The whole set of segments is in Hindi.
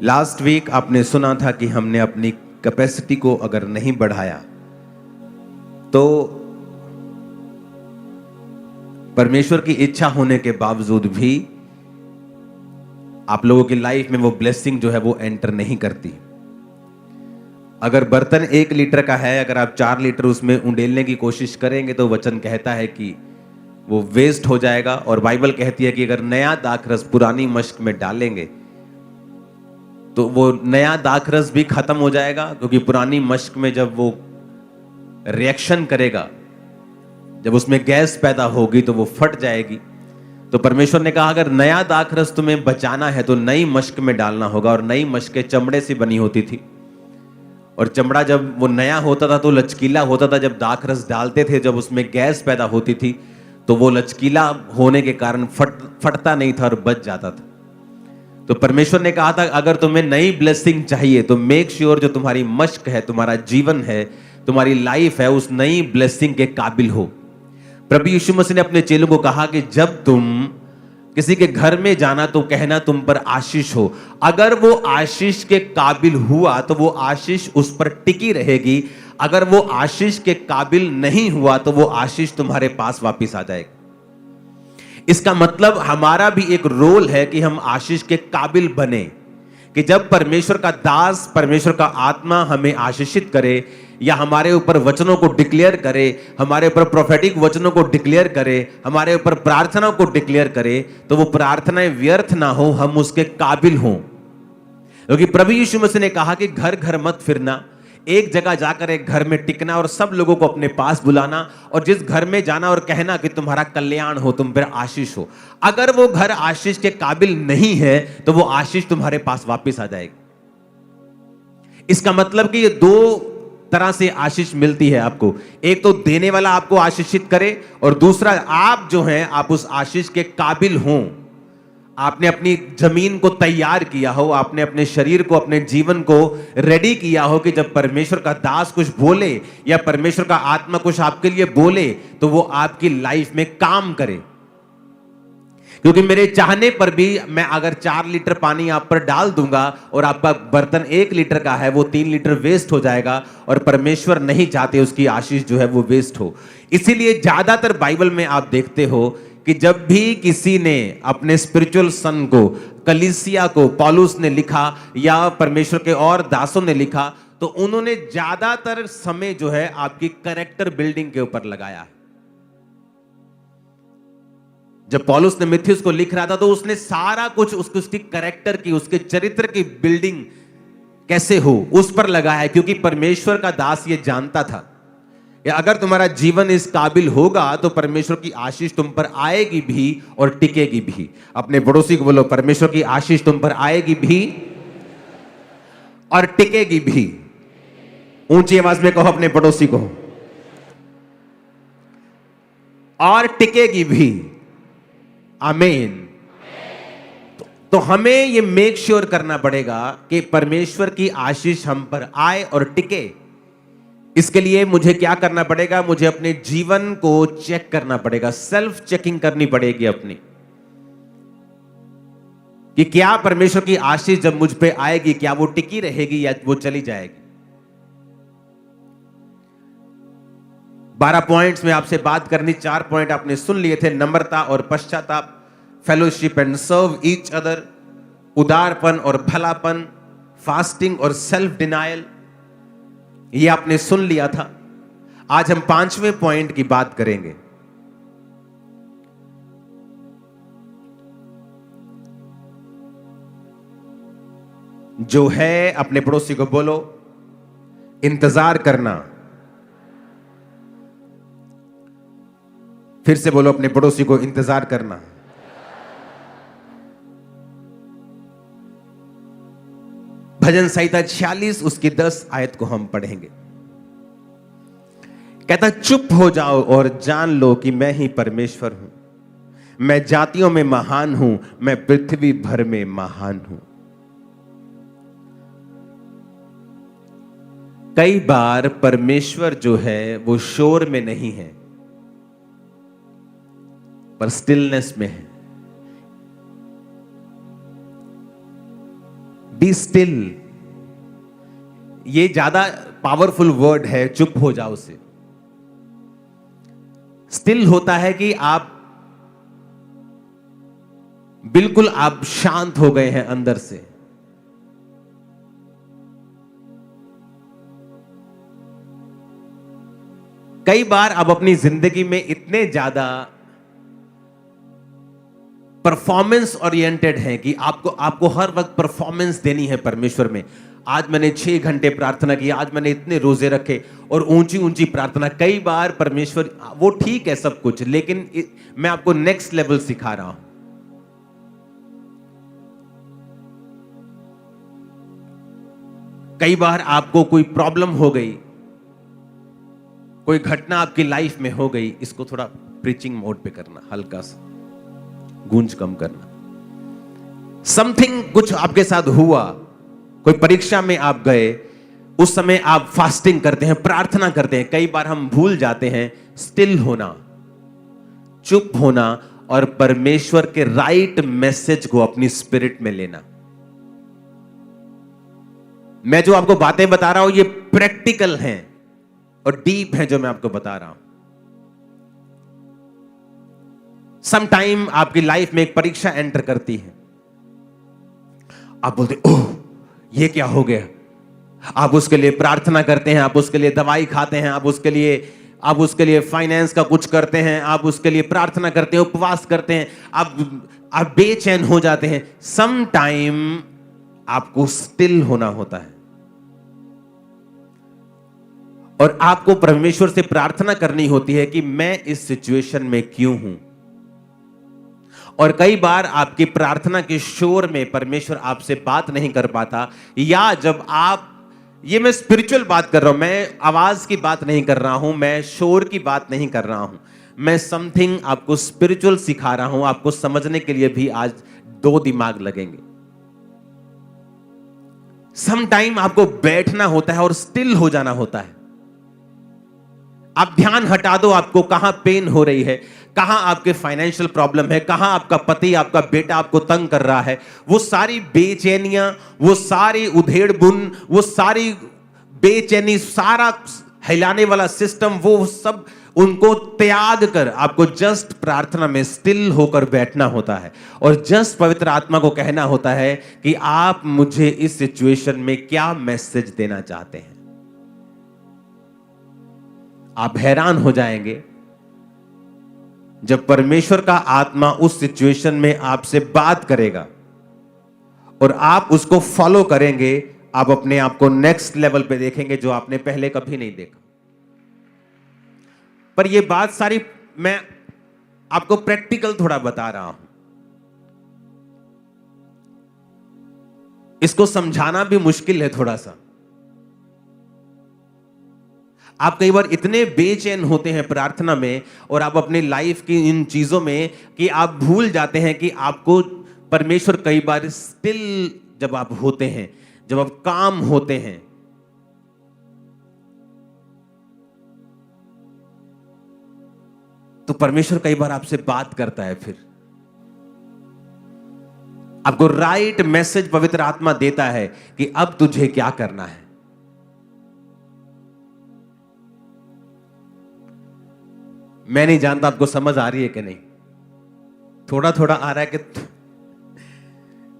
लास्ट वीक आपने सुना था कि हमने अपनी कैपेसिटी को अगर नहीं बढ़ाया तो परमेश्वर की इच्छा होने के बावजूद भी आप लोगों की लाइफ में वो ब्लेसिंग जो है वो एंटर नहीं करती। अगर बर्तन 1 लीटर का है, अगर आप 4 लीटर उसमें उंडेलने की कोशिश करेंगे तो वचन कहता है कि वो वेस्ट हो जाएगा। और बाइबल कहती है कि अगर नया दाखरस पुरानी मश्क में डालेंगे तो वो नया दाखरस भी खत्म हो जाएगा, क्योंकि पुरानी मश्क में जब वो रिएक्शन करेगा, जब उसमें गैस पैदा होगी तो वो फट जाएगी। तो परमेश्वर ने कहा अगर नया दाखरस तुम्हें बचाना है तो नई मश्क में डालना होगा। और नई मश्कें चमड़े से बनी होती थी, और चमड़ा जब वो नया होता था तो लचकीला होता था। जब दाखरस डालते थे, जब उसमें गैस पैदा होती थी तो वो लचकीला होने के कारण फटता नहीं था और बच जाता था। तो परमेश्वर ने कहा था अगर तुम्हें नई ब्लेसिंग चाहिए तो मेक श्योर जो तुम्हारी मश्क है, तुम्हारा जीवन है, तुम्हारी लाइफ है, उस नई ब्लेसिंग के काबिल हो। प्रभु यीशु मसीह ने अपने चेलों को कहा कि जब तुम किसी के घर में जाना तो कहना तुम पर आशीष हो। अगर वो आशीष के काबिल हुआ तो वो आशीष उस पर टिकी रहेगी। अगर वो आशीष के काबिल नहीं हुआ तो वो आशीष तुम्हारे पास वापस आ जाएगी। इसका मतलब हमारा भी एक रोल है कि हम आशीष के काबिल बने, कि जब परमेश्वर का दास, परमेश्वर का आत्मा हमें आशीषित करे या हमारे ऊपर वचनों को डिक्लेयर करे, हमारे ऊपर प्रोफेटिक वचनों को डिक्लेयर करे, हमारे ऊपर प्रार्थना को डिक्लेयर करे, तो वो प्रार्थनाएं व्यर्थ ना हो, हम उसके काबिल हों। क्योंकि प्रभु यीशु मसीह ने कहा कि घर घर मत फिरना, एक जगह जाकर एक घर में टिकना और सब लोगों को अपने पास बुलाना, और जिस घर में जाना और कहना कि तुम्हारा कल्याण हो, तुम पर आशीष हो। अगर वो घर आशीष के काबिल नहीं है तो वो आशीष तुम्हारे पास वापस आ जाएगी। इसका मतलब कि ये दो तरह से आशीष मिलती है आपको। एक तो देने वाला आपको आशीषित करे, और दूसरा आप जो हैं आप उस आशीष के काबिल हों। आपने अपनी जमीन को तैयार किया हो, आपने अपने शरीर को, अपने जीवन को रेडी किया हो कि जब परमेश्वर का दास कुछ बोले या परमेश्वर का आत्मा कुछ आपके लिए बोले तो वो आपकी लाइफ में काम करे। क्योंकि मेरे चाहने पर भी मैं अगर 4 लीटर पानी आप पर डाल दूंगा और आपका बर्तन 1 लीटर का है, वो 3 लीटर वेस्ट हो जाएगा, और परमेश्वर नहीं चाहते उसकी आशीष जो है वो वेस्ट हो। इसीलिए ज्यादातर बाइबल में आप देखते हो कि जब भी किसी ने अपने स्पिरिचुअल सन को, कलीसिया को पौलुस ने लिखा या परमेश्वर के और दासों ने लिखा, तो उन्होंने ज्यादातर समय जो है आपकी कैरेक्टर बिल्डिंग के ऊपर लगाया है। जब पौलुस ने मिथियुस को लिख रहा था तो उसने सारा कुछ उसकी कैरेक्टर की, उसके चरित्र की बिल्डिंग कैसे हो उस पर लगाया है। क्योंकि परमेश्वर का दास ये जानता था कि अगर तुम्हारा जीवन इस काबिल होगा तो परमेश्वर की आशीष तुम पर आएगी भी और टिकेगी भी। अपने पड़ोसी को बोलो, परमेश्वर की आशीष तुम पर आएगी भी और टिकेगी भी। ऊंची आवाज में कहो अपने पड़ोसी को, और टिकेगी भी। आमीन। तो हमें ये मेक श्योर करना पड़ेगा कि परमेश्वर की आशीष हम पर आए और टिके। इसके लिए मुझे क्या करना पड़ेगा? मुझे अपने जीवन को चेक करना पड़ेगा, सेल्फ चेकिंग करनी पड़ेगी अपनी, कि क्या परमेश्वर की आशीष जब मुझ पे आएगी क्या वो टिकी रहेगी या वो चली जाएगी। 12 पॉइंट्स में आपसे बात करनी, 4 पॉइंट आपने सुन लिए थे। नम्रता और पश्चाताप, fellowship and serve each other, उदारपन और भलापन, फास्टिंग और सेल्फ डिनायल, ये आपने सुन लिया था। आज हम 5वें पॉइंट की बात करेंगे। जो है, अपने पड़ोसी को बोलो, इंतजार करना। फिर से बोलो अपने पड़ोसी को, इंतजार करना। भजन संहिता 46 उसकी 10 आयत को हम पढ़ेंगे। कहता, चुप हो जाओ और जान लो कि मैं ही परमेश्वर हूं। मैं जातियों में महान हूं, मैं पृथ्वी भर में महान हूं। कई बार परमेश्वर जो है वो शोर में नहीं है पर स्टिलनेस में है। बी स्टिल, ये ज्यादा पावरफुल वर्ड है, चुप हो जाओ से। स्टिल होता है कि आप बिल्कुल आप शांत हो गए हैं अंदर से। कई बार आप अपनी जिंदगी में इतने ज्यादा परफॉर्मेंस ओरिएंटेड हैं कि आपको हर वक्त परफॉर्मेंस देनी है परमेश्वर में। आज मैंने 6 घंटे प्रार्थना की, आज मैंने इतने रोजे रखे, और ऊंची ऊंची प्रार्थना। कई बार परमेश्वर, वो ठीक है सब कुछ, लेकिन मैं आपको नेक्स्ट लेवल सिखा रहा हूं। कई बार आपको कोई प्रॉब्लम हो गई, कोई घटना आपकी लाइफ में हो गई, इसको थोड़ा प्रीचिंग मोड पे करना, हल्का सा गूंज कम करना। समथिंग कुछ आपके साथ हुआ, कोई परीक्षा में आप गए, उस समय आप फास्टिंग करते हैं, प्रार्थना करते हैं। कई बार हम भूल जाते हैं स्टिल होना, चुप होना, और परमेश्वर के राइट मैसेज को अपनी स्पिरिट में लेना। मैं जो आपको बातें बता रहा हूं ये प्रैक्टिकल हैं और डीप हैं जो मैं आपको बता रहा हूं। सम टाइम आपकी लाइफ में एक परीक्षा एंटर करती है, आप बोलते ओह ये क्या हो गया। आप उसके लिए प्रार्थना करते हैं, आप उसके लिए दवाई खाते हैं, आप उसके लिए फाइनेंस का कुछ करते हैं, आप उसके लिए प्रार्थना करते हैं, उपवास करते हैं, आप बेचैन हो जाते हैं। सम टाइम आपको स्टिल होना होता है और आपको परमेश्वर से प्रार्थना करनी होती है कि मैं इस सिचुएशन में क्यों हूं। और कई बार आपकी प्रार्थना के शोर में परमेश्वर आपसे बात नहीं कर पाता, या जब आप, ये मैं स्पिरिचुअल बात कर रहा हूं, मैं आवाज की बात नहीं कर रहा हूं, मैं शोर की बात नहीं कर रहा हूं, मैं समथिंग आपको स्पिरिचुअल सिखा रहा हूं। आपको समझने के लिए भी आज 2 दिमाग लगेंगे। सम टाइम आपको बैठना होता है और स्टिल हो जाना होता है। आप ध्यान हटा दो, आपको कहां पेन हो रही है, कहां आपके फाइनेंशियल प्रॉब्लम है, कहां आपका पति, आपका बेटा आपको तंग कर रहा है। वो सारी बेचैनियां, वो सारी उधेड़ बुन, वो सारी बेचैनी, सारा हिलाने वाला सिस्टम, वो सब उनको त्याग कर आपको जस्ट प्रार्थना में स्टिल होकर बैठना होता है और जस्ट पवित्र आत्मा को कहना होता है कि आप मुझे इस सिचुएशन में क्या मैसेज देना चाहते हैं। आप हैरान हो जाएंगे जब परमेश्वर का आत्मा उस सिचुएशन में आपसे बात करेगा और आप उसको फॉलो करेंगे। आप अपने आप को नेक्स्ट लेवल पे देखेंगे जो आपने पहले कभी नहीं देखा। पर ये बात सारी मैं आपको प्रैक्टिकल थोड़ा बता रहा हूं, इसको समझाना भी मुश्किल है थोड़ा सा। आप कई बार इतने बेचैन होते हैं प्रार्थना में और आप अपनी लाइफ की इन चीजों में कि आप भूल जाते हैं कि आपको परमेश्वर कई बार स्टिल जब आप होते हैं, जब आप काम होते हैं, तो परमेश्वर कई बार आपसे बात करता है। फिर आपको राइट मैसेज पवित्र आत्मा देता है कि अब तुझे क्या करना है। मैं नहीं जानता आपको समझ आ रही है कि नहीं, थोड़ा थोड़ा आ रहा है कि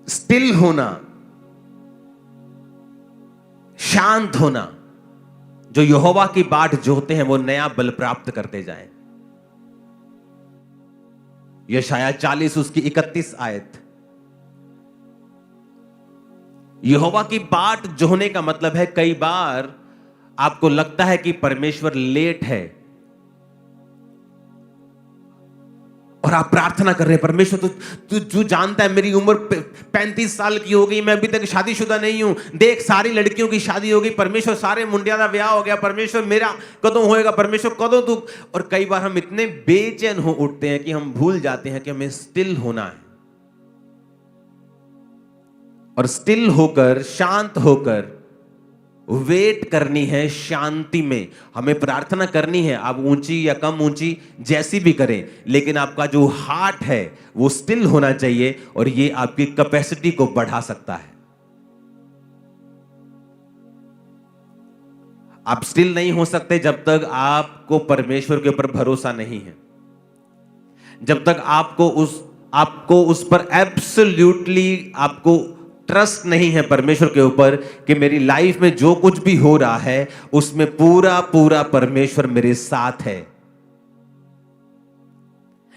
स्टिल होना, शांत होना, जो यहोवा की बाट जोते हैं वो नया बल प्राप्त करते जाएं। यशाया 40 उसकी 31 आयत। यहोवा की बाट जोहने का मतलब है कई बार आपको लगता है कि परमेश्वर लेट है और आप प्रार्थना कर रहे हैं, परमेश्वर तू जानता है मेरी उम्र 35 साल की हो गई, मैं अभी तक शादीशुदा नहीं हूं, देख सारी लड़कियों की शादी हो गई, परमेश्वर सारे मुंडिया का ब्याह हो गया, परमेश्वर मेरा कदों होएगा, परमेश्वर कदों तू। और कई बार हम इतने बेचैन हो उठते हैं कि हम भूल जाते हैं कि हमें स्टिल होना है और स्टिल होकर, शांत होकर वेट करनी है शांति में। हमें प्रार्थना करनी है, आप ऊंची या कम ऊंची जैसी भी करें, लेकिन आपका जो हार्ट है वो स्टिल होना चाहिए और ये आपकी कैपेसिटी को बढ़ा सकता है। आप स्टिल नहीं हो सकते जब तक आपको परमेश्वर के ऊपर भरोसा नहीं है, जब तक आपको उस पर एब्सोल्युटली आपको ट्रस्ट नहीं है परमेश्वर के ऊपर कि मेरी लाइफ में जो कुछ भी हो रहा है उसमें पूरा पूरा परमेश्वर मेरे साथ है।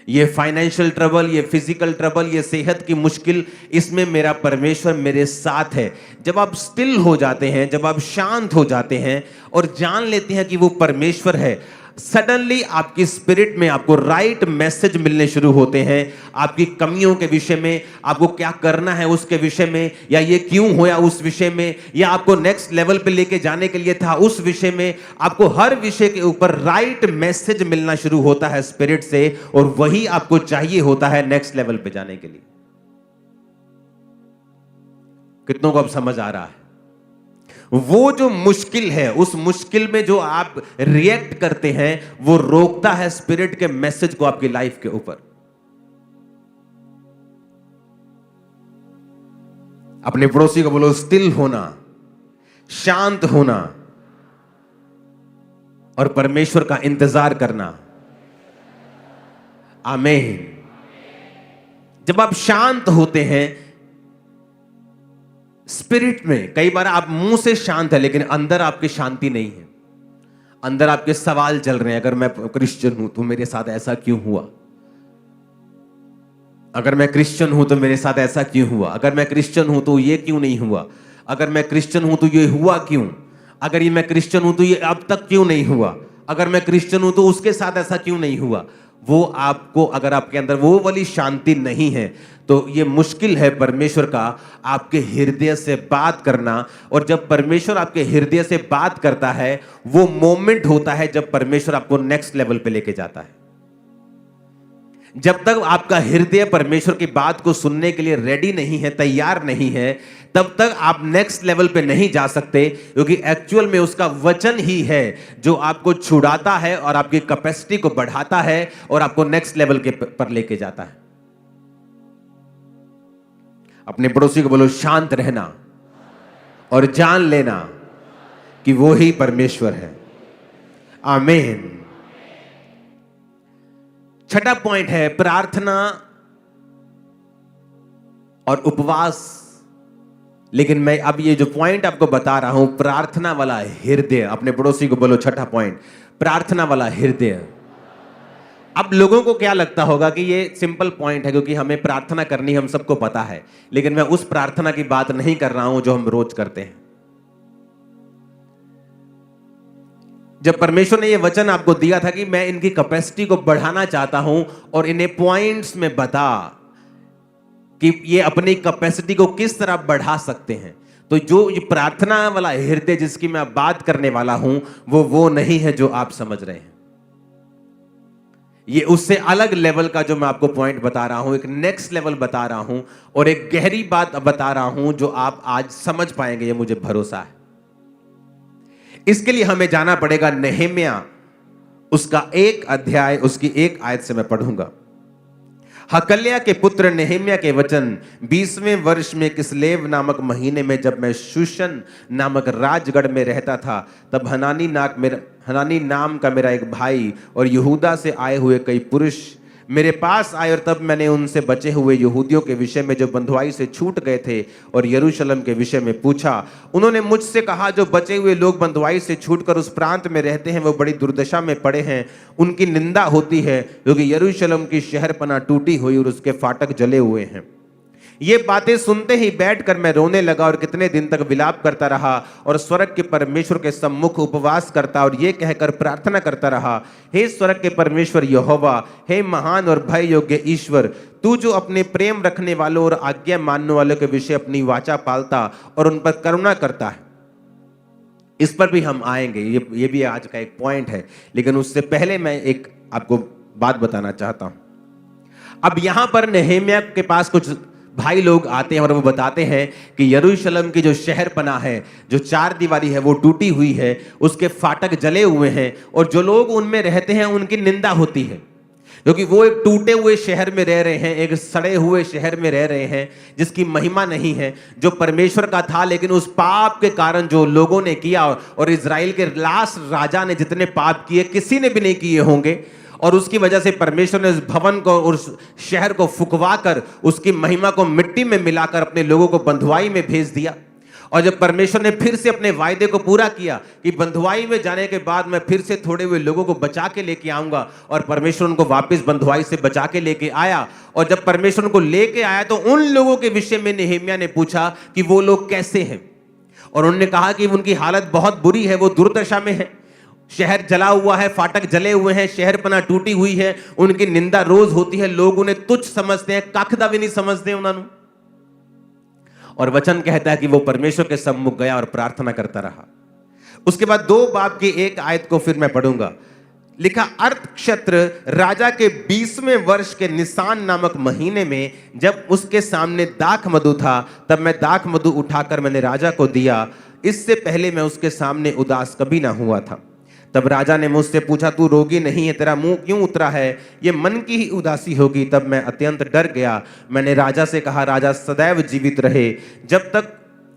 ये फाइनेंशियल ट्रबल, ये फिजिकल ट्रबल, ये सेहत की मुश्किल, इसमें मेरा परमेश्वर मेरे साथ है। जब आप स्टिल हो जाते हैं, जब आप शांत हो जाते हैं और जान लेते हैं कि वो परमेश्वर है, सडनली आपकी स्पिरिट में आपको राइट मैसेज मिलने शुरू होते हैं। आपकी कमियों के विषय में, आपको क्या करना है उसके विषय में, या ये क्यों होया उस विषय में, या आपको नेक्स्ट लेवल पे लेके जाने के लिए था उस विषय में, आपको हर विषय के ऊपर राइट मैसेज मिलना शुरू होता है स्पिरिट से, और वही आपको चाहिए होता है नेक्स्ट लेवल पे जाने के लिए। कितनों को अब समझ आ रहा है? वो जो मुश्किल है, उस मुश्किल में जो आप रिएक्ट करते हैं, वो रोकता है स्पिरिट के मैसेज को आपकी लाइफ के ऊपर। अपने पड़ोसी को बोलो, स्टिल होना, शांत होना और परमेश्वर का इंतजार करना। आमीन। जब आप शांत होते हैं स्पिरिट में, कई बार आप मुंह से शांत है लेकिन अंदर आपकी शांति नहीं है, अंदर आपके सवाल चल रहे हैं। अगर मैं क्रिश्चियन हूं तो मेरे साथ ऐसा क्यों हुआ, अगर मैं क्रिश्चियन हूं तो मेरे साथ ऐसा क्यों हुआ, अगर मैं क्रिश्चियन हूं तो ये क्यों नहीं हुआ, अगर मैं क्रिश्चियन हूं तो ये हुआ क्यों, अगर ये मैं क्रिश्चियन हूं तो ये अब तक क्यों नहीं हुआ, अगर मैं क्रिश्चियन हूं तो उसके साथ ऐसा क्यों नहीं हुआ। वो आपको, अगर आपके अंदर वो वाली शांति नहीं है तो ये मुश्किल है परमेश्वर का आपके हृदय से बात करना। और जब परमेश्वर आपके हृदय से बात करता है, वो मोमेंट होता है जब परमेश्वर आपको नेक्स्ट लेवल पे लेके जाता है। जब तक आपका हृदय परमेश्वर की बात को सुनने के लिए रेडी नहीं है, तैयार नहीं है, तब तक आप नेक्स्ट लेवल पे नहीं जा सकते, क्योंकि एक्चुअल में उसका वचन ही है जो आपको छुड़ाता है और आपकी कैपेसिटी को बढ़ाता है और आपको नेक्स्ट लेवल के पर लेके जाता है। अपने पड़ोसी को बोलो, शांत रहना और जान लेना कि वो ही परमेश्वर है। आमीन। छठा पॉइंट है प्रार्थना और उपवास। लेकिन मैं अब ये जो पॉइंट आपको बता रहा हूं, प्रार्थना वाला हृदय। अपने पड़ोसी को बोलो, छठा पॉइंट, प्रार्थना वाला हृदय। अब लोगों को क्या लगता होगा कि ये सिंपल पॉइंट है, क्योंकि हमें प्रार्थना करनी हम सबको पता है, लेकिन मैं उस प्रार्थना की बात नहीं कर रहा हूं जो हम रोज करते हैं। जब परमेश्वर ने ये वचन आपको दिया था कि मैं इनकी कैपेसिटी को बढ़ाना चाहता हूं और इन्हें पॉइंट्स में बता कि ये अपनी कैपेसिटी को किस तरह बढ़ा सकते हैं, तो जो ये प्रार्थना वाला हृदय जिसकी मैं बात करने वाला हूं, वो नहीं है जो आप समझ रहे हैं। ये उससे अलग लेवल का जो मैं आपको पॉइंट बता रहा हूं, एक नेक्स्ट लेवल बता रहा हूं और एक गहरी बात बता रहा हूं जो आप आज समझ पाएंगे, ये मुझे भरोसा है। इसके लिए हमें जाना पड़ेगा नहम्याह, उसका 1 अध्याय, उसकी 1 आयत से मैं पढ़ूंगा। हकल्या के पुत्र नहम्याह के वचन, 20वें वर्ष में किस्लेव नामक महीने में, जब मैं शूशन नामक राजगढ़ में रहता था, तब हनानी नाम का मेरा एक भाई और यहूदा से आए हुए कई पुरुष मेरे पास आए, और तब मैंने उनसे बचे हुए यहूदियों के विषय में जो बंधुआई से छूट गए थे और यरूशलेम के विषय में पूछा। उन्होंने मुझसे कहा, जो बचे हुए लोग बंधुआई से छूटकर उस प्रांत में रहते हैं वो बड़ी दुर्दशा में पड़े हैं, उनकी निंदा होती है, क्योंकि यरूशलेम की शहरपनाह टूटी हुई और उसके फाटक जले हुए हैं। ये बातें सुनते ही बैठकर मैं रोने लगा और कितने दिन तक विलाप करता रहा और स्वर्ग के परमेश्वर के सम्मुख उपवास करता और ये कहकर प्रार्थना करता रहा, हे स्वर्ग के परमेश्वर यहोवा, हे महान और भय योग्य ईश्वर, तू जो अपने प्रेम रखने वालों और आज्ञा मानने वालों के विषय अपनी वाचा पालता और उन पर करुणा करता है। इस पर भी हम आएंगे, ये भी आज का एक पॉइंट है, लेकिन उससे पहले मैं एक आपको बात बताना चाहता हूं। अब यहां पर नहम्याह के पास कुछ भाई लोग आते हैं और वो बताते हैं कि यरूशलेम की जो शहर पनाह है, जो 4 दीवारी है, वो टूटी हुई है, उसके फाटक जले हुए हैं और जो लोग उनमें रहते हैं उनकी निंदा होती है। क्योंकि वो एक टूटे हुए शहर में रह रहे हैं, एक सड़े हुए शहर में रह रहे हैं जिसकी महिमा नहीं है, जो परमेश्वर का था, लेकिन उस पाप के कारण जो लोगों ने किया, और इजराइल के लास्ट राजा ने जितने पाप किए किसी ने भी नहीं किए होंगे, और उसकी वजह से परमेश्वर ने उस भवन को, उस शहर को फुकवा कर उसकी महिमा को मिट्टी में मिलाकर अपने लोगों को बंधुआई में भेज दिया। और जब परमेश्वर ने फिर से अपने वायदे को पूरा किया कि बंधुआई में जाने के बाद मैं फिर से थोड़े हुए लोगों को बचा के लेके आऊंगा, और परमेश्वर उनको वापस बंधुआई से बचा के लेके आया। और जब परमेश्वर उनको लेके आया तो उन लोगों के विषय में नेहेमिया ने पूछा कि वो लोग कैसे हैं, और उन्होंने कहा कि उनकी हालत बहुत बुरी है, वो दुर्दशा में है, शहर जला हुआ है, फाटक जले हुए हैं, शहरपना टूटी हुई है, उनकी निंदा रोज होती है, लोग उन्हें तुच्छ समझते हैं, कखदा भी नहीं समझते उन्होंने। और वचन कहता है कि वो परमेश्वर के सम्मुख गया और प्रार्थना करता रहा। उसके बाद 2 बाब की 1 आयत को फिर मैं पढ़ूंगा। लिखा, अर्थक्षेत्र राजा के 20वें वर्ष के निसान नामक महीने में जब उसके सामने दाख मधु था, तब मैं दाख मधु उठाकर मैंने राजा को दिया। इससे पहले मैं उसके सामने उदास कभी ना हुआ था। तब राजा ने मुझसे पूछा, तू रोगी नहीं है, तेरा मुंह क्यों उतरा है? ये मन की ही उदासी होगी। तब मैं अत्यंत डर गया। मैंने राजा से कहा, राजा सदैव जीवित रहे, जब तक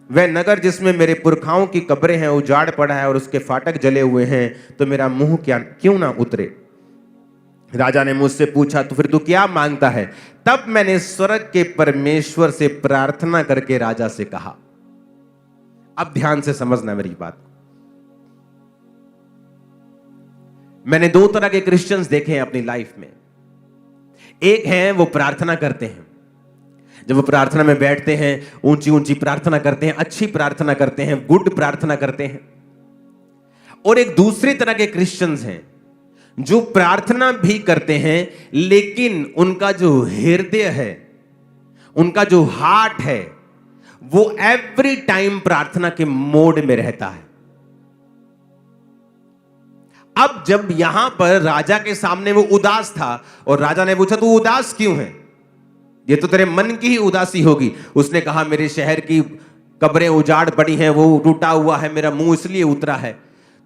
वह नगर जिसमें मेरे पुरखाओं की कब्रें हैं उजाड़ पड़ा है और उसके फाटक जले हुए हैं, तो मेरा मुंह क्यों ना उतरे? राजा ने मुझसे पूछा, तो फिर तू क्या मांगता है? तब मैंने स्वर्ग के परमेश्वर से प्रार्थना करके राजा से कहा। अब ध्यान से समझना मेरी बात। मैंने 2 तरह के क्रिश्चियंस देखे हैं अपनी लाइफ में। एक है वो प्रार्थना करते हैं, जब वो प्रार्थना में बैठते हैं ऊंची ऊंची प्रार्थना करते हैं, अच्छी प्रार्थना करते हैं, गुड प्रार्थना करते हैं। और एक दूसरी तरह के क्रिश्चियंस हैं जो प्रार्थना भी करते हैं, लेकिन उनका जो हृदय है, उनका जो हार्ट है, वो एवरी टाइम प्रार्थना के मोड में रहता है। अब जब यहां पर राजा के सामने वो उदास था और राजा ने पूछा, तू उदास क्यों है? ये तो तेरे मन की ही उदासी होगी। उसने कहा, मेरे शहर की कब्रें उजाड़ पड़ी हैं, वो टूटा हुआ है, मेरा मुंह इसलिए उतरा है।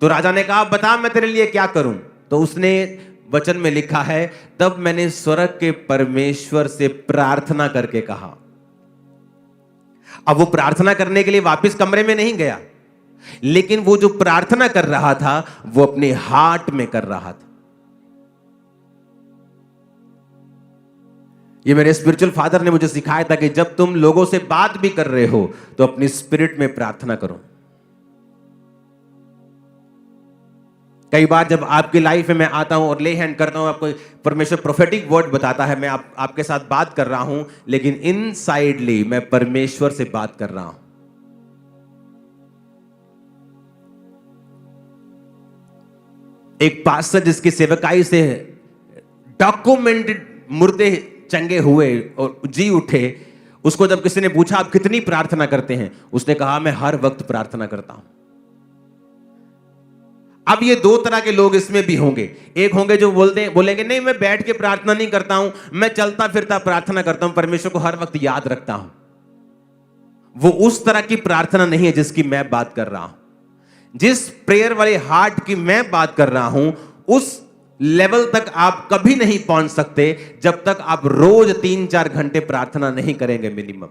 तो राजा ने कहा, बता मैं तेरे लिए क्या करूं? तो उसने वचन में लिखा है, तब मैंने स्वर्ग के परमेश्वर से प्रार्थना करके कहा। अब वो प्रार्थना करने के लिए वापस कमरे में नहीं गया, लेकिन वो जो प्रार्थना कर रहा था वो अपने हार्ट में कर रहा था। ये मेरे स्पिरिचुअल फादर ने मुझे सिखाया था कि जब तुम लोगों से बात भी कर रहे हो तो अपनी स्पिरिट में प्रार्थना करो। कई बार जब आपकी लाइफ में मैं आता हूं और ले हैंड करता हूं, आपको परमेश्वर प्रोफेटिक वर्ड बताता है, मैं आपके साथ बात कर रहा हूं, लेकिन इनसाइडली मैं परमेश्वर से बात कर रहा हूं। एक पास्टर जिसकी सेवकाई से डॉक्यूमेंटेड मुर्दे चंगे हुए और जी उठे, उसको जब किसी ने पूछा आप कितनी प्रार्थना करते हैं, उसने कहा मैं हर वक्त प्रार्थना करता हूं। अब ये 2 तरह के लोग इसमें भी होंगे। एक होंगे जो बोलेंगे नहीं मैं बैठ के प्रार्थना नहीं करता हूं, मैं चलता फिरता प्रार्थना करता हूं, परमेश्वर को हर वक्त याद रखता हूं। वो उस तरह की प्रार्थना नहीं है जिसकी मैं बात कर रहा हूं। जिस प्रेयर वाले हार्ट की मैं बात कर रहा हूं, उस लेवल तक आप कभी नहीं पहुंच सकते जब तक आप रोज 3-4 घंटे प्रार्थना नहीं करेंगे मिनिमम।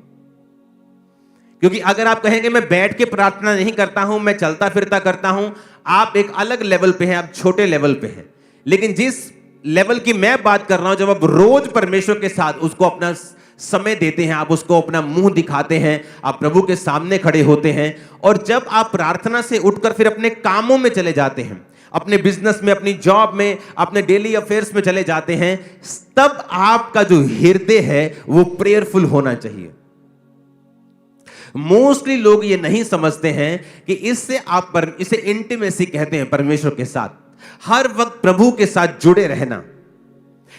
क्योंकि अगर आप कहेंगे मैं बैठ के प्रार्थना नहीं करता हूं, मैं चलता फिरता करता हूं, आप एक अलग लेवल पे हैं, आप छोटे लेवल पे हैं। लेकिन जिस लेवल की मैं बात कर रहा हूं, जब आप रोज परमेश्वर के साथ उसको अपना समय देते हैं, आप उसको अपना मुंह दिखाते हैं, आप प्रभु के सामने खड़े होते हैं, और जब आप प्रार्थना से उठकर फिर अपने कामों में चले जाते हैं, अपने बिजनेस में, अपनी जॉब में, अपने डेली अफेयर्स में चले जाते हैं, तब आपका जो हृदय है वो प्रेयरफुल होना चाहिए। मोस्टली लोग ये नहीं समझते हैं कि इसे इंटीमेसी कहते हैं, परमेश्वर के साथ हर वक्त प्रभु के साथ जुड़े रहना।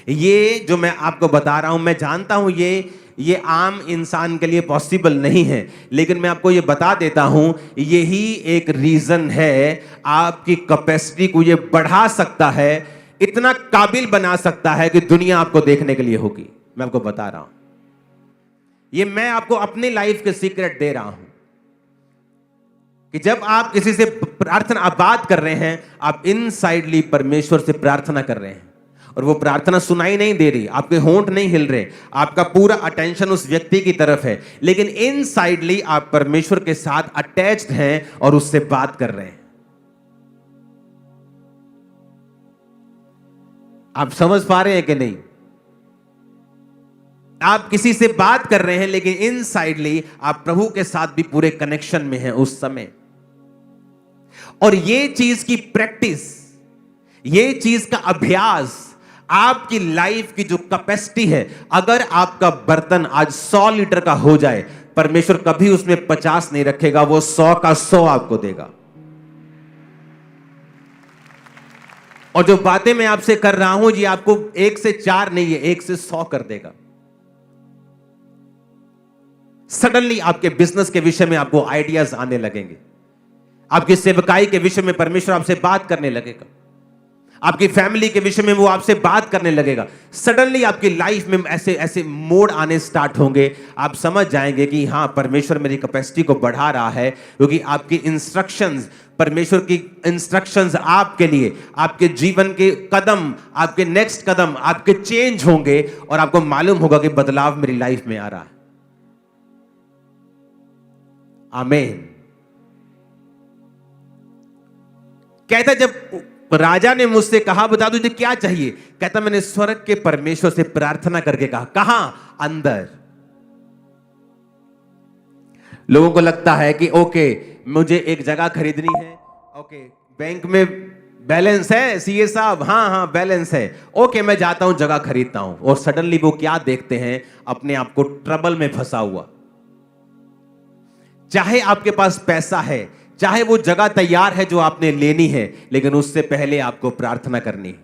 ये जो मैं आपको बता रहा हूं, मैं जानता हूं ये आम इंसान के लिए पॉसिबल नहीं है, लेकिन मैं आपको ये बता देता हूं, यही एक रीजन है आपकी कैपेसिटी को ये बढ़ा सकता है, इतना काबिल बना सकता है कि दुनिया आपको देखने के लिए होगी। मैं आपको बता रहा हूं, ये मैं आपको अपनी लाइफ के सीक्रेट दे रहा हूं कि जब आप किसी से प्रार्थना, आप बात कर रहे हैं, आप इनसाइडली परमेश्वर से प्रार्थना कर रहे हैं, और वो प्रार्थना सुनाई नहीं दे रही, आपके होंठ नहीं हिल रहे, आपका पूरा अटेंशन उस व्यक्ति की तरफ है, लेकिन इनसाइडली आप परमेश्वर के साथ अटैच्ड हैं और उससे बात कर रहे हैं। आप समझ पा रहे हैं कि नहीं? आप किसी से बात कर रहे हैं, लेकिन इनसाइडली आप प्रभु के साथ भी पूरे कनेक्शन में हैं उस समय। और ये चीज की प्रैक्टिस, ये चीज का अभ्यास आपकी लाइफ की जो कैपेसिटी है, अगर आपका बर्तन आज 100 लीटर का हो जाए, परमेश्वर कभी उसमें 50 नहीं रखेगा, वो 100 का 100 आपको देगा। और जो बातें मैं आपसे कर रहा हूं, ये आपको 1 से 4 नहीं है, 1 से 100 कर देगा। सडनली आपके बिजनेस के विषय में आपको आइडियाज आने लगेंगे, आपकी सेवकाई के विषय में परमेश्वर आपसे बात करने लगेगा, आपकी फैमिली के विषय में वो आपसे बात करने लगेगा। सडनली आपकी लाइफ में ऐसे ऐसे मोड आने स्टार्ट होंगे, आप समझ जाएंगे कि हाँ, परमेश्वर मेरी कैपेसिटी को बढ़ा रहा है, क्योंकि आपकी इंस्ट्रक्शंस, परमेश्वर की इंस्ट्रक्शंस आपके लिए, आपके जीवन के कदम, आपके नेक्स्ट कदम आपके चेंज होंगे और आपको मालूम होगा कि बदलाव मेरी लाइफ में आ रहा है। आमीन। कहता जब राजा ने मुझसे कहा बता तुझे क्या चाहिए, कहता मैंने स्वर्ग के परमेश्वर से प्रार्थना करके कहा। कहां? अंदर। लोगों को लगता है कि ओके, मुझे एक जगह खरीदनी है, ओके बैंक में बैलेंस है सीए साहब, हाँ हाँ बैलेंस है, ओके मैं जाता हूं जगह खरीदता हूं। और सडनली वो क्या देखते हैं? अपने आप को ट्रबल में फंसा हुआ। चाहे आपके पास पैसा है, चाहे वो जगह तैयार है जो आपने लेनी है, लेकिन उससे पहले आपको प्रार्थना करनी है।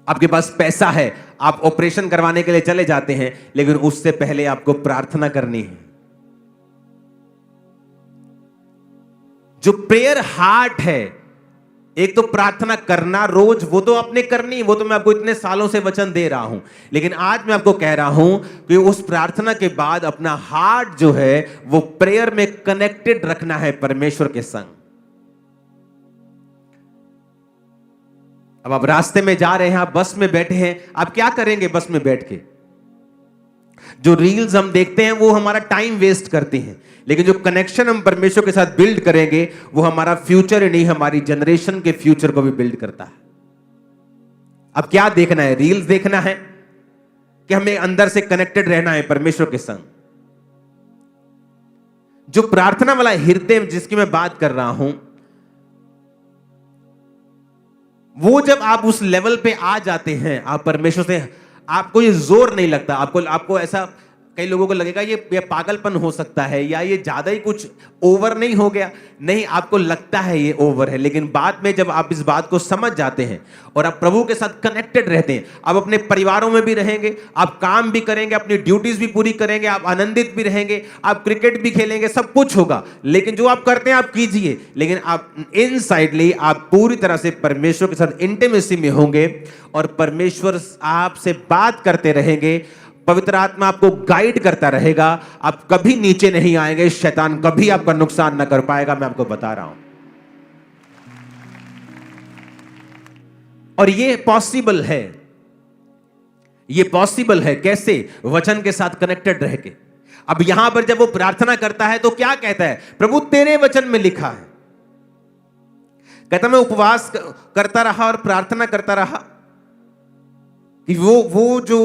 आपके पास पैसा है, आप ऑपरेशन करवाने के लिए चले जाते हैं, लेकिन उससे पहले आपको प्रार्थना करनी है। जो प्रेयर हार्ट है, एक तो प्रार्थना करना रोज, वो तो आपने करनी, वो तो मैं आपको इतने सालों से वचन दे रहा हूं, लेकिन आज मैं आपको कह रहा हूं कि उस प्रार्थना के बाद अपना हार्ट जो है वो प्रेयर में कनेक्टेड रखना है परमेश्वर के संग। अब आप रास्ते में जा रहे हैं, आप बस में बैठे हैं, आप क्या करेंगे बस में बैठ के? जो रील्स हम देखते हैं वो हमारा टाइम वेस्ट करते हैं, लेकिन जो कनेक्शन हम परमेश्वर के साथ बिल्ड करेंगे वो हमारा फ्यूचर ही नहीं, हमारी जनरेशन के फ्यूचर को भी बिल्ड करता है। अब क्या देखना है? रील्स देखना है कि हमें अंदर से कनेक्टेड रहना है परमेश्वर के संग? जो प्रार्थना वाला हृदय जिसकी मैं बात कर रहा हूं, वो जब आप उस लेवल पे आ जाते हैं, आप परमेश्वर से, आपको ये जोर नहीं लगता। आपको ऐसा, कई लोगों को लगेगा ये पागलपन हो सकता है या ये ज्यादा ही कुछ ओवर नहीं हो गया। नहीं, आपको लगता है ये ओवर है, लेकिन बाद में जब आप इस बात को समझ जाते हैं और आप प्रभु के साथ कनेक्टेड रहते हैं, आप अपने परिवारों में भी रहेंगे, आप काम भी करेंगे, अपनी ड्यूटीज भी पूरी करेंगे, आप आनंदित भी रहेंगे, आप क्रिकेट भी खेलेंगे, सब कुछ होगा, लेकिन जो आप करते हैं आप कीजिए, लेकिन आप इनसाइडली आप पूरी तरह से परमेश्वर के साथ इंटीमेसी में होंगे और परमेश्वर आपसे बात करते रहेंगे। पवित्र आत्मा आपको गाइड करता रहेगा, आप कभी नीचे नहीं आएंगे, शैतान कभी आपका नुकसान ना कर पाएगा, मैं आपको बता रहा हूं। और ये पॉसिबल है, ये पॉसिबल है कैसे? वचन के साथ कनेक्टेड रह के। अब यहां पर जब वो प्रार्थना करता है तो क्या कहता है? प्रभु तेरे वचन में लिखा है, कहता मैं उपवास करता रहा और प्रार्थना करता रहा कि वो जो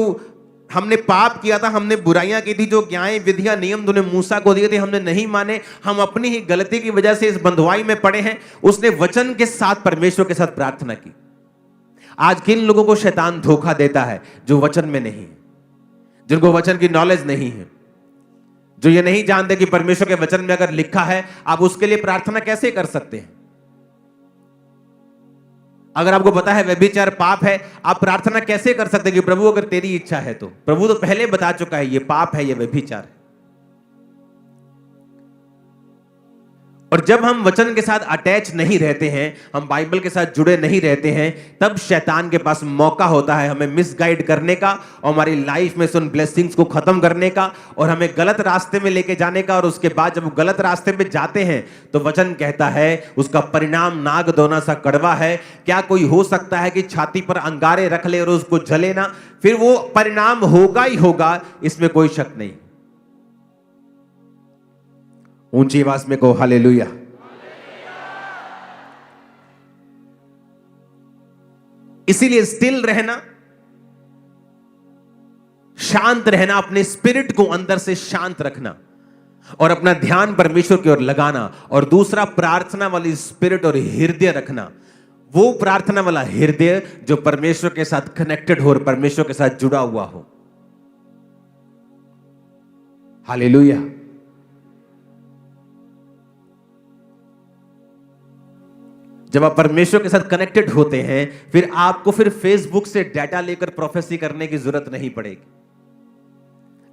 हमने पाप किया था, हमने बुराइयां की थी, जो ज्ञाएं विधियां नियम तूने मूसा को दिए थे हमने नहीं माने, हम अपनी ही गलती की वजह से इस बंधुआई में पड़े हैं। उसने वचन के साथ परमेश्वर के साथ प्रार्थना की। आज किन लोगों को शैतान धोखा देता है? जो वचन में नहीं है, जिनको वचन की नॉलेज नहीं है, जो ये नहीं जानते कि परमेश्वर के वचन में अगर लिखा है, आप उसके लिए प्रार्थना कैसे कर सकते हैं? अगर आपको पता है व्यभिचार पाप है, आप प्रार्थना कैसे कर सकते हैं कि प्रभु अगर तेरी इच्छा है तो? प्रभु तो पहले बता चुका है ये पाप है, ये व्यभिचार है। और जब हम वचन के साथ अटैच नहीं रहते हैं, हम बाइबल के साथ जुड़े नहीं रहते हैं, तब शैतान के पास मौका होता है हमें मिसगाइड करने का और हमारी लाइफ में से उन ब्लेसिंग्स को खत्म करने का और हमें गलत रास्ते में लेके जाने का। और उसके बाद जब गलत रास्ते में जाते हैं तो वचन कहता है उसका परिणाम नाग दोना सा कड़वा है। क्या कोई हो सकता है कि छाती पर अंगारे रख ले और उसको जले ना? फिर वो परिणाम होगा ही होगा, इसमें कोई शक नहीं। ऊंची आवाज में कहो हालेलुया। इसीलिए स्टिल रहना, शांत रहना, अपने स्पिरिट को अंदर से शांत रखना और अपना ध्यान परमेश्वर की ओर लगाना। और दूसरा, प्रार्थना वाली स्पिरिट और हृदय रखना। वो प्रार्थना वाला हृदय जो परमेश्वर के साथ कनेक्टेड हो और परमेश्वर के साथ जुड़ा हुआ हो। हालेलुया। जब आप परमेश्वर के साथ कनेक्टेड होते हैं, फिर आपको फेसबुक से डाटा लेकर प्रोफेसी करने की जरूरत नहीं पड़ेगी।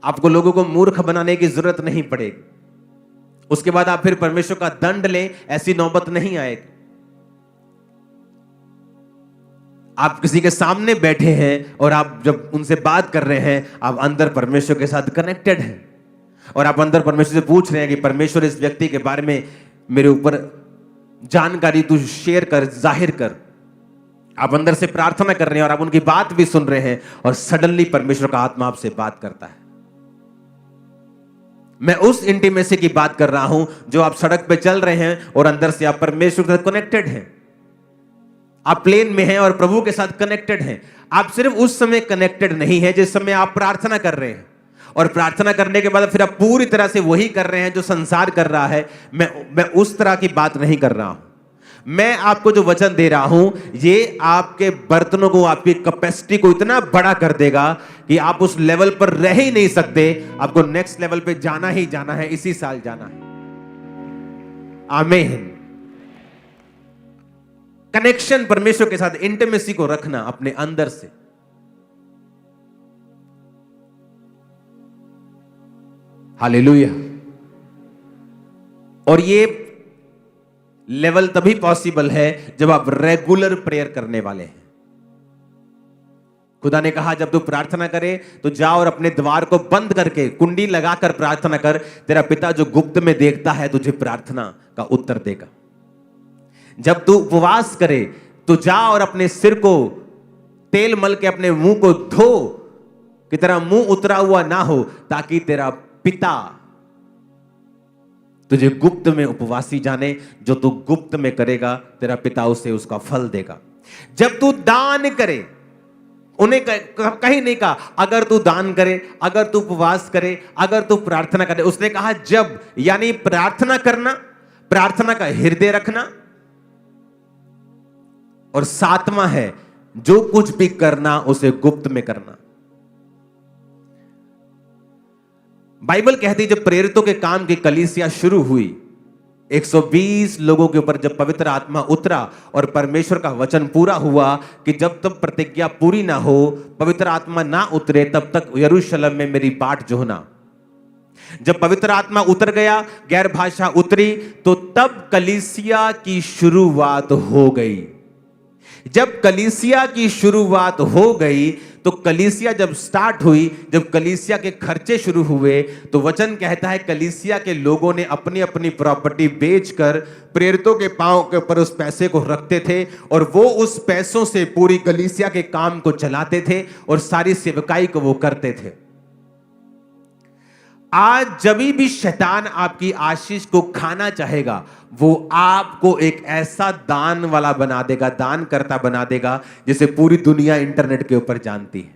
आपको लोगों को मूर्ख बनाने की जरूरत नहीं पड़ेगी। उसके बाद आप फिर परमेश्वर का दंड लें, ऐसी नौबत नहीं आएगी। आप किसी के सामने बैठे हैं और आप जब उनसे बात कर रहे हैं, आप अंदर परमेश्वर के साथ कनेक्टेड हैं और आप अंदर परमेश्वर से पूछ रहे हैं कि परमेश्वर इस व्यक्ति के बारे में मेरे ऊपर जानकारी तू शेयर कर, जाहिर कर। आप अंदर से प्रार्थना कर रहे हैं और आप उनकी बात भी सुन रहे हैं और सडनली परमेश्वर का आत्मा आपसे बात करता है। मैं उस इंटीमेसी की बात कर रहा हूं जो आप सड़क पे चल रहे हैं और अंदर से आप परमेश्वर के साथ कनेक्टेड हैं। आप प्लेन में हैं और प्रभु के साथ कनेक्टेड हैं। आप सिर्फ उस समय कनेक्टेड नहीं है जिस समय आप प्रार्थना कर रहे हैं, और प्रार्थना करने के बाद फिर आप पूरी तरह से वही कर रहे हैं जो संसार कर रहा है। मैं उस तरह की बात नहीं कर रहा हूं। मैं आपको जो वचन दे रहा हूं, ये आपके बर्तनों को, आपकी कैपेसिटी को इतना बड़ा कर देगा कि आप उस लेवल पर रह ही नहीं सकते। आपको नेक्स्ट लेवल पे जाना ही जाना है, इसी साल जाना है। आमीन। कनेक्शन परमेश्वर के साथ, इंटीमेसी को रखना अपने अंदर से। हालेलुया। और ये लेवल तभी पॉसिबल है जब आप रेगुलर प्रेयर करने वाले हैं। खुदा ने कहा जब तू प्रार्थना करे तो जा और अपने द्वार को बंद करके कुंडी लगाकर प्रार्थना कर। तेरा पिता जो गुप्त में देखता है तुझे प्रार्थना का उत्तर देगा। जब तू उपवास करे तो जा और अपने सिर को तेल मल के अपने मुंह को धो कि तेरा मुंह उतरा हुआ ना हो, ताकि तेरा पिता तुझे गुप्त में उपवासी जाने। जो तू गुप्त में करेगा तेरा पिता उसे उसका फल देगा। जब तू दान करे, उन्हें कहीं नहीं कहा अगर तू दान करे, अगर तू उपवास करे, अगर तू प्रार्थना करे। उसने कहा जब, यानी प्रार्थना करना, प्रार्थना का हृदय रखना। और सातवां है जो कुछ भी करना उसे गुप्त में करना। बाइबल कहती है जब प्रेरितों के काम की कलीसिया शुरू हुई, 120 लोगों के ऊपर जब पवित्र आत्मा उतरा और परमेश्वर का वचन पूरा हुआ कि जब तक प्रतिज्ञा पूरी ना हो, पवित्र आत्मा ना उतरे, तब तक यरूशलेम में मेरी बाट जोहना। जब पवित्र आत्मा उतर गया, गैर भाषा उतरी, तो तब कलीसिया की शुरुआत हो गई। जब कलीसिया की शुरुआत हो गई तो कलीसिया जब स्टार्ट हुई, जब कलीसिया के खर्चे शुरू हुए, तो वचन कहता है कलीसिया के लोगों ने अपनी अपनी प्रॉपर्टी बेचकर प्रेरितों के पांव के ऊपर उस पैसे को रखते थे और वो उस पैसों से पूरी कलीसिया के काम को चलाते थे और सारी सेवकाई को वो करते थे। आज जब भी शैतान आपकी आशीष को खाना चाहेगा, वो आपको एक ऐसा दान वाला बना देगा, दान करता बना देगा, जिसे पूरी दुनिया इंटरनेट के ऊपर जानती है।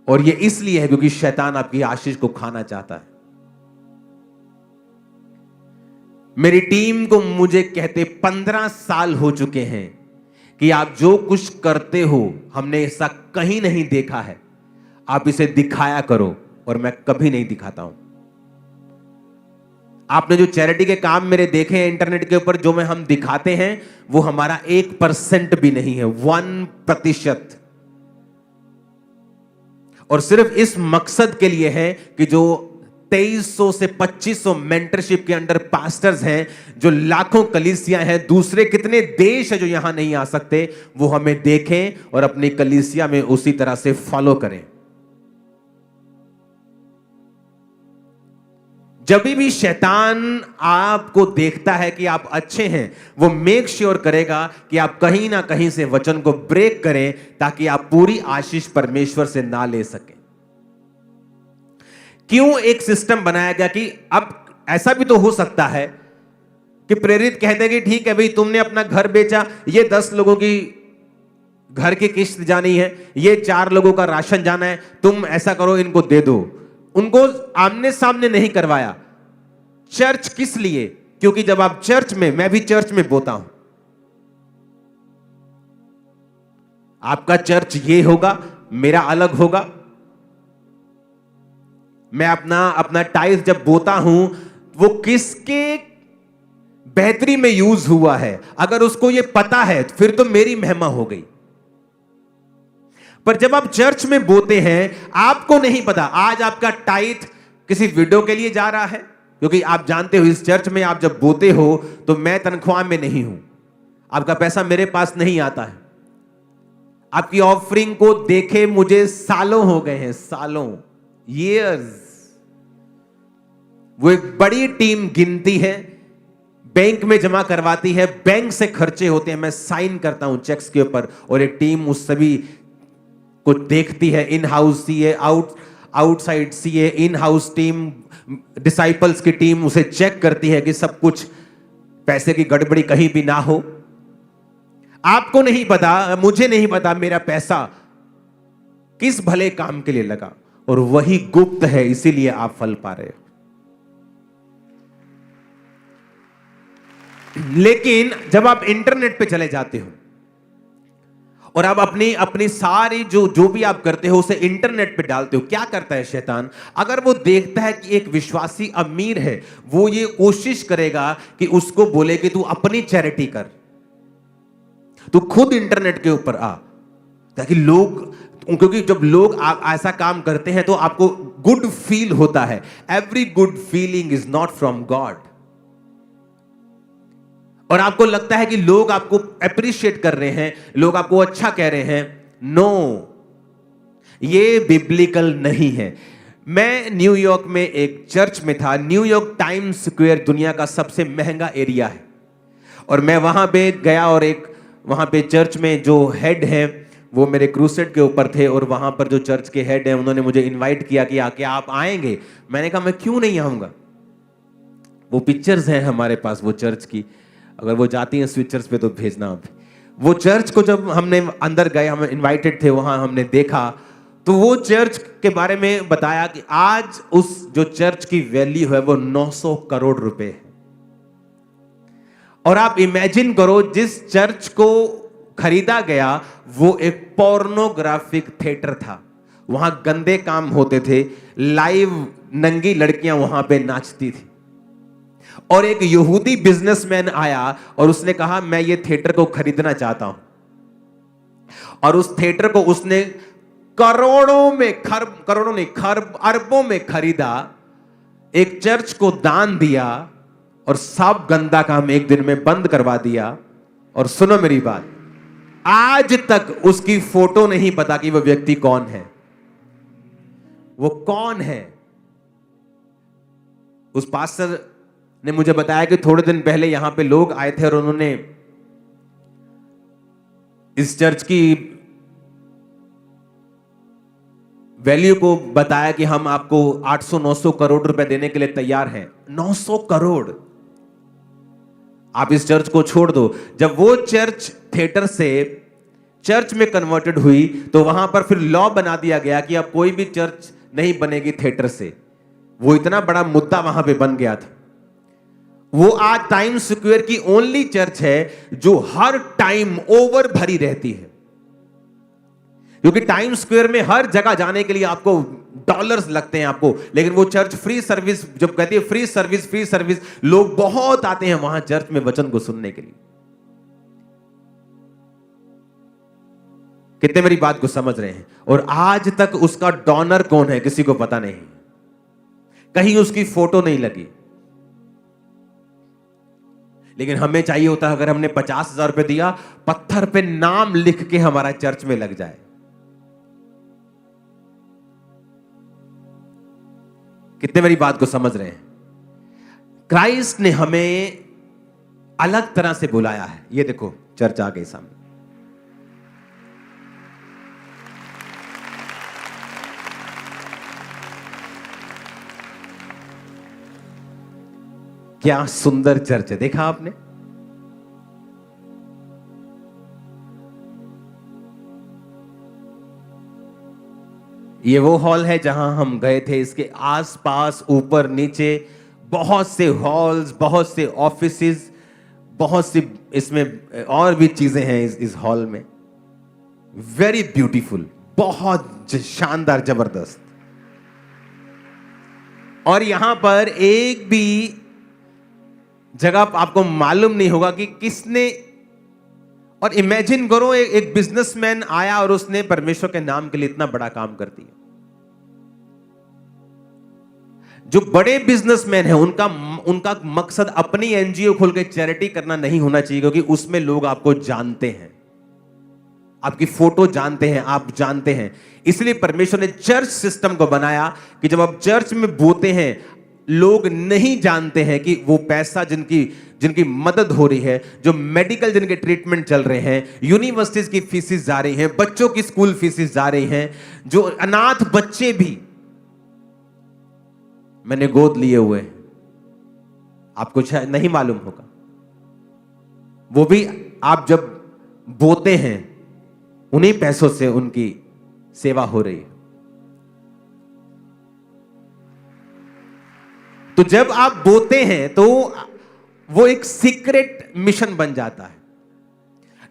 और ये इसलिए है क्योंकि शैतान आपकी आशीष को खाना चाहता है। मेरी टीम को मुझे कहते 15 साल हो चुके हैं कि आप जो कुछ करते हो हमने ऐसा कहीं नहीं देखा है, आप इसे दिखाया करो। और मैं कभी नहीं दिखाता हूं। आपने जो चैरिटी के काम मेरे देखे हैं इंटरनेट के ऊपर, जो हम दिखाते हैं, वो हमारा 1% भी नहीं है, 1%। और सिर्फ इस मकसद के लिए है कि जो 2300 से 2500 मेंटरशिप के अंडर पास्टर्स हैं, जो लाखों कलीसिया हैं, दूसरे कितने देश हैं जो यहां नहीं आ सकते, वो हमें देखें और अपनी कलीसिया में उसी तरह से फॉलो करें। जब भी शैतान आपको देखता है कि आप अच्छे हैं, वो मेक श्योर करेगा कि आप कहीं ना कहीं से वचन को ब्रेक करें, ताकि आप पूरी आशीष परमेश्वर से ना ले सकें। क्यों एक सिस्टम बनाया गया कि अब ऐसा भी तो हो सकता है कि प्रेरित कहते हैं कि ठीक है भाई, तुमने अपना घर बेचा, ये 10 लोगों की घर की किस्त जानी है, ये 4 लोगों का राशन जाना है, तुम ऐसा करो, इनको दे दो। उनको आमने सामने नहीं करवाया। चर्च किस लिए? क्योंकि जब आप चर्च में, मैं भी चर्च में बोता हूं, आपका चर्च ये होगा, मेरा अलग होगा। मैं अपना टाइल्स जब बोता हूं, वो किसके बेहतरी में यूज हुआ है, अगर उसको ये पता है फिर तो मेरी महिमा हो गई। पर जब आप चर्च में बोते हैं, आपको नहीं पता आज आपका टाइट किसी वीडियो के लिए जा रहा है, क्योंकि आप जानते हो इस चर्च में आप जब बोते हो तो मैं तनख्वाह में नहीं हूं, आपका पैसा मेरे पास नहीं आता है। आपकी ऑफरिंग को देखे मुझे सालों हो गए हैं, सालों, ईयर्स। वो एक बड़ी टीम गिनती है, बैंक में जमा करवाती है, बैंक से खर्चे होते हैं, मैं साइन करता हूं चेक्स के ऊपर, और एक टीम उस सभी को देखती है। In house CA, outside CA, in house team, disciples की टीम उसे चेक करती है कि सब कुछ, पैसे की गड़बड़ी कहीं भी ना हो। आपको नहीं पता, मुझे नहीं पता मेरा पैसा किस भले काम के लिए लगा, और वही गुप्त है, इसीलिए आप फल पा रहे हो। लेकिन जब आप इंटरनेट पे चले जाते हो और आप अपनी सारी जो भी आप करते हो उसे इंटरनेट पे डालते हो, क्या करता है शैतान? अगर वो देखता है कि एक विश्वासी अमीर है, वो ये कोशिश करेगा कि उसको बोले कि तू अपनी चैरिटी कर, तू खुद इंटरनेट के ऊपर आ, ताकि लोग, क्योंकि जब लोग ऐसा काम करते हैं तो आपको गुड फील होता है। Every good feeling is not from God. और आपको लगता है कि लोग आपको अप्रिशिएट कर रहे हैं, लोग आपको अच्छा कह रहे हैं। नो, ये बिब्लिकल नहीं है। मैं न्यूयॉर्क में एक चर्च में था। न्यूयॉर्क टाइम्स स्क्वायर दुनिया का सबसे महंगा एरिया है, और मैं वहां पे गया, और एक वहां पे चर्च में जो हेड हैं वो मेरे क्रूसेड के ऊपर थे, और वहां पर जो चर्च के हेड हैं उन्होंने मुझे इनवाइट किया कि आके आप आएंगे। मैंने कहा मैं क्यों नहीं आऊंगा, वो पिक्चर्स हैं हमारे पास वो चर्च की, अगर वो जाती हैं स्विचर्स पे तो भेजना आप। वो चर्च को जब हमने अंदर गए, हम इनवाइटेड थे, वहां हमने देखा तो वो चर्च के बारे में बताया कि आज उस जो चर्च की वैल्यू है वो 900 करोड़ रुपए है। और आप इमेजिन करो, जिस चर्च को खरीदा गया वो एक पोर्नोग्राफिक थिएटर था। वहां गंदे काम होते थे, लाइव नंगी लड़कियां वहां पे नाचती थी। और एक यहूदी बिजनेसमैन आया और उसने कहा मैं ये थिएटर को खरीदना चाहता हूं, और उस थिएटर को उसने करोड़ों नहीं खरब अरबों में खरीदा, एक चर्च को दान दिया, और सब गंदा काम एक दिन में बंद करवा दिया। और सुनो मेरी बात, आज तक उसकी फोटो नहीं पता कि वो व्यक्ति कौन है, वो कौन है। उस पास्टर ने मुझे बताया कि थोड़े दिन पहले यहां पे लोग आए थे और उन्होंने इस चर्च की वैल्यू को बताया कि हम आपको 800-900 करोड़ रुपए देने के लिए तैयार हैं। 900 करोड़, आप इस चर्च को छोड़ दो। जब वो चर्च थिएटर से चर्च में कन्वर्टेड हुई तो वहां पर फिर लॉ बना दिया गया कि अब कोई भी चर्च नहीं बनेगी थिएटर से। वो इतना बड़ा मुद्दा वहां पे बन गया था। वो आज टाइम्स स्क्वायर की ओनली चर्च है जो हर टाइम ओवर भरी रहती है, क्योंकि टाइम्स स्क्वायर में हर जगह जाने के लिए आपको डॉलर्स लगते हैं आपको, लेकिन वो चर्च फ्री सर्विस, जब कहती है फ्री सर्विस, लोग बहुत आते हैं वहां चर्च में वचन को सुनने के लिए। कितने मेरी बात को समझ रहे हैं? और आज तक उसका डोनर कौन है किसी को पता नहीं। कहीं उसकी फोटो नहीं लगी। लेकिन हमें चाहिए होता है अगर हमने 50,000 रुपए दिया, पत्थर पे नाम लिख के हमारा चर्च में लग जाए। कितने मेरी बात को समझ रहे हैं? क्राइस्ट ने हमें अलग तरह से बुलाया है। ये देखो चर्च आ गई सामने। क्या सुंदर चर्च है, देखा आपने? ये वो हॉल है जहां हम गए थे। इसके आसपास ऊपर नीचे बहुत से हॉल्स, बहुत से ऑफिसेस, बहुत सी इसमें और भी चीजें हैं इस हॉल में। वेरी ब्यूटीफुल, बहुत शानदार, जबरदस्त। और यहां पर एक भी जगह आपको मालूम नहीं होगा कि किसने। और इमेजिन करो एक बिजनेसमैन आया और उसने परमेश्वर के नाम के लिए इतना बड़ा काम कर दिया। जो बड़े बिजनेसमैन हैं उनका मकसद अपनी एनजीओ खोल के चैरिटी करना नहीं होना चाहिए, क्योंकि उसमें लोग आपको जानते हैं, आपकी फोटो जानते हैं, आप जानते हैं। इसलिए परमेश्वर ने चर्च सिस्टम को बनाया कि जब आप चर्च में बोते हैं, लोग नहीं जानते हैं कि वो पैसा जिनकी मदद हो रही है, जो मेडिकल जिनके ट्रीटमेंट चल रहे हैं, यूनिवर्सिटीज की फीसेस जा रही हैं, बच्चों की स्कूल फीसेस जा रही हैं, जो अनाथ बच्चे भी मैंने गोद लिए हुए हैं, आपको शायद नहीं मालूम होगा, वो भी आप जब बोते हैं उन्हीं पैसों से उनकी सेवा हो रही है। तो जब आप बोते हैं तो वो एक सीक्रेट मिशन बन जाता है।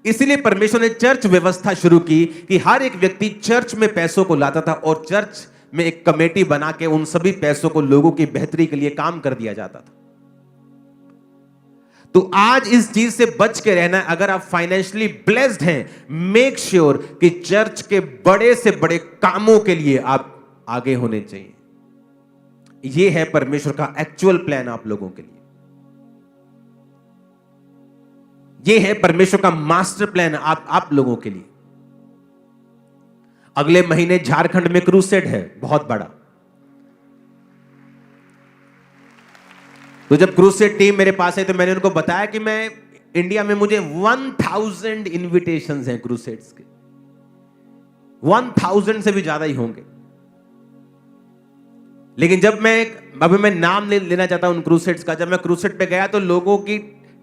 इसीलिए परमेश्वर ने चर्च व्यवस्था शुरू की कि हर एक व्यक्ति चर्च में पैसों को लाता था और चर्च में एक कमेटी बना के उन सभी पैसों को लोगों की बेहतरी के लिए काम कर दिया जाता था। तो आज इस चीज से बच के रहना है। अगर आप फाइनेंशियली ब्लेस्ड हैं, मेक श्योर कि चर्च के बड़े से बड़े कामों के लिए आप आगे होने चाहिए। यह है परमेश्वर का एक्चुअल प्लान आप लोगों के लिए। यह है परमेश्वर का मास्टर प्लान आप लोगों के लिए। अगले महीने झारखंड में क्रूसेड है, बहुत बड़ा। तो जब क्रूसेड टीम मेरे पास है तो मैंने उनको बताया कि मैं इंडिया में मुझे 1000 इनविटेशंस हैं क्रूसेड्स के, 1000 से भी ज्यादा ही होंगे। लेकिन जब मैं नाम लेना चाहता हूं उन क्रूसेड्स का, जब मैं क्रूसेड पे गया तो लोगों की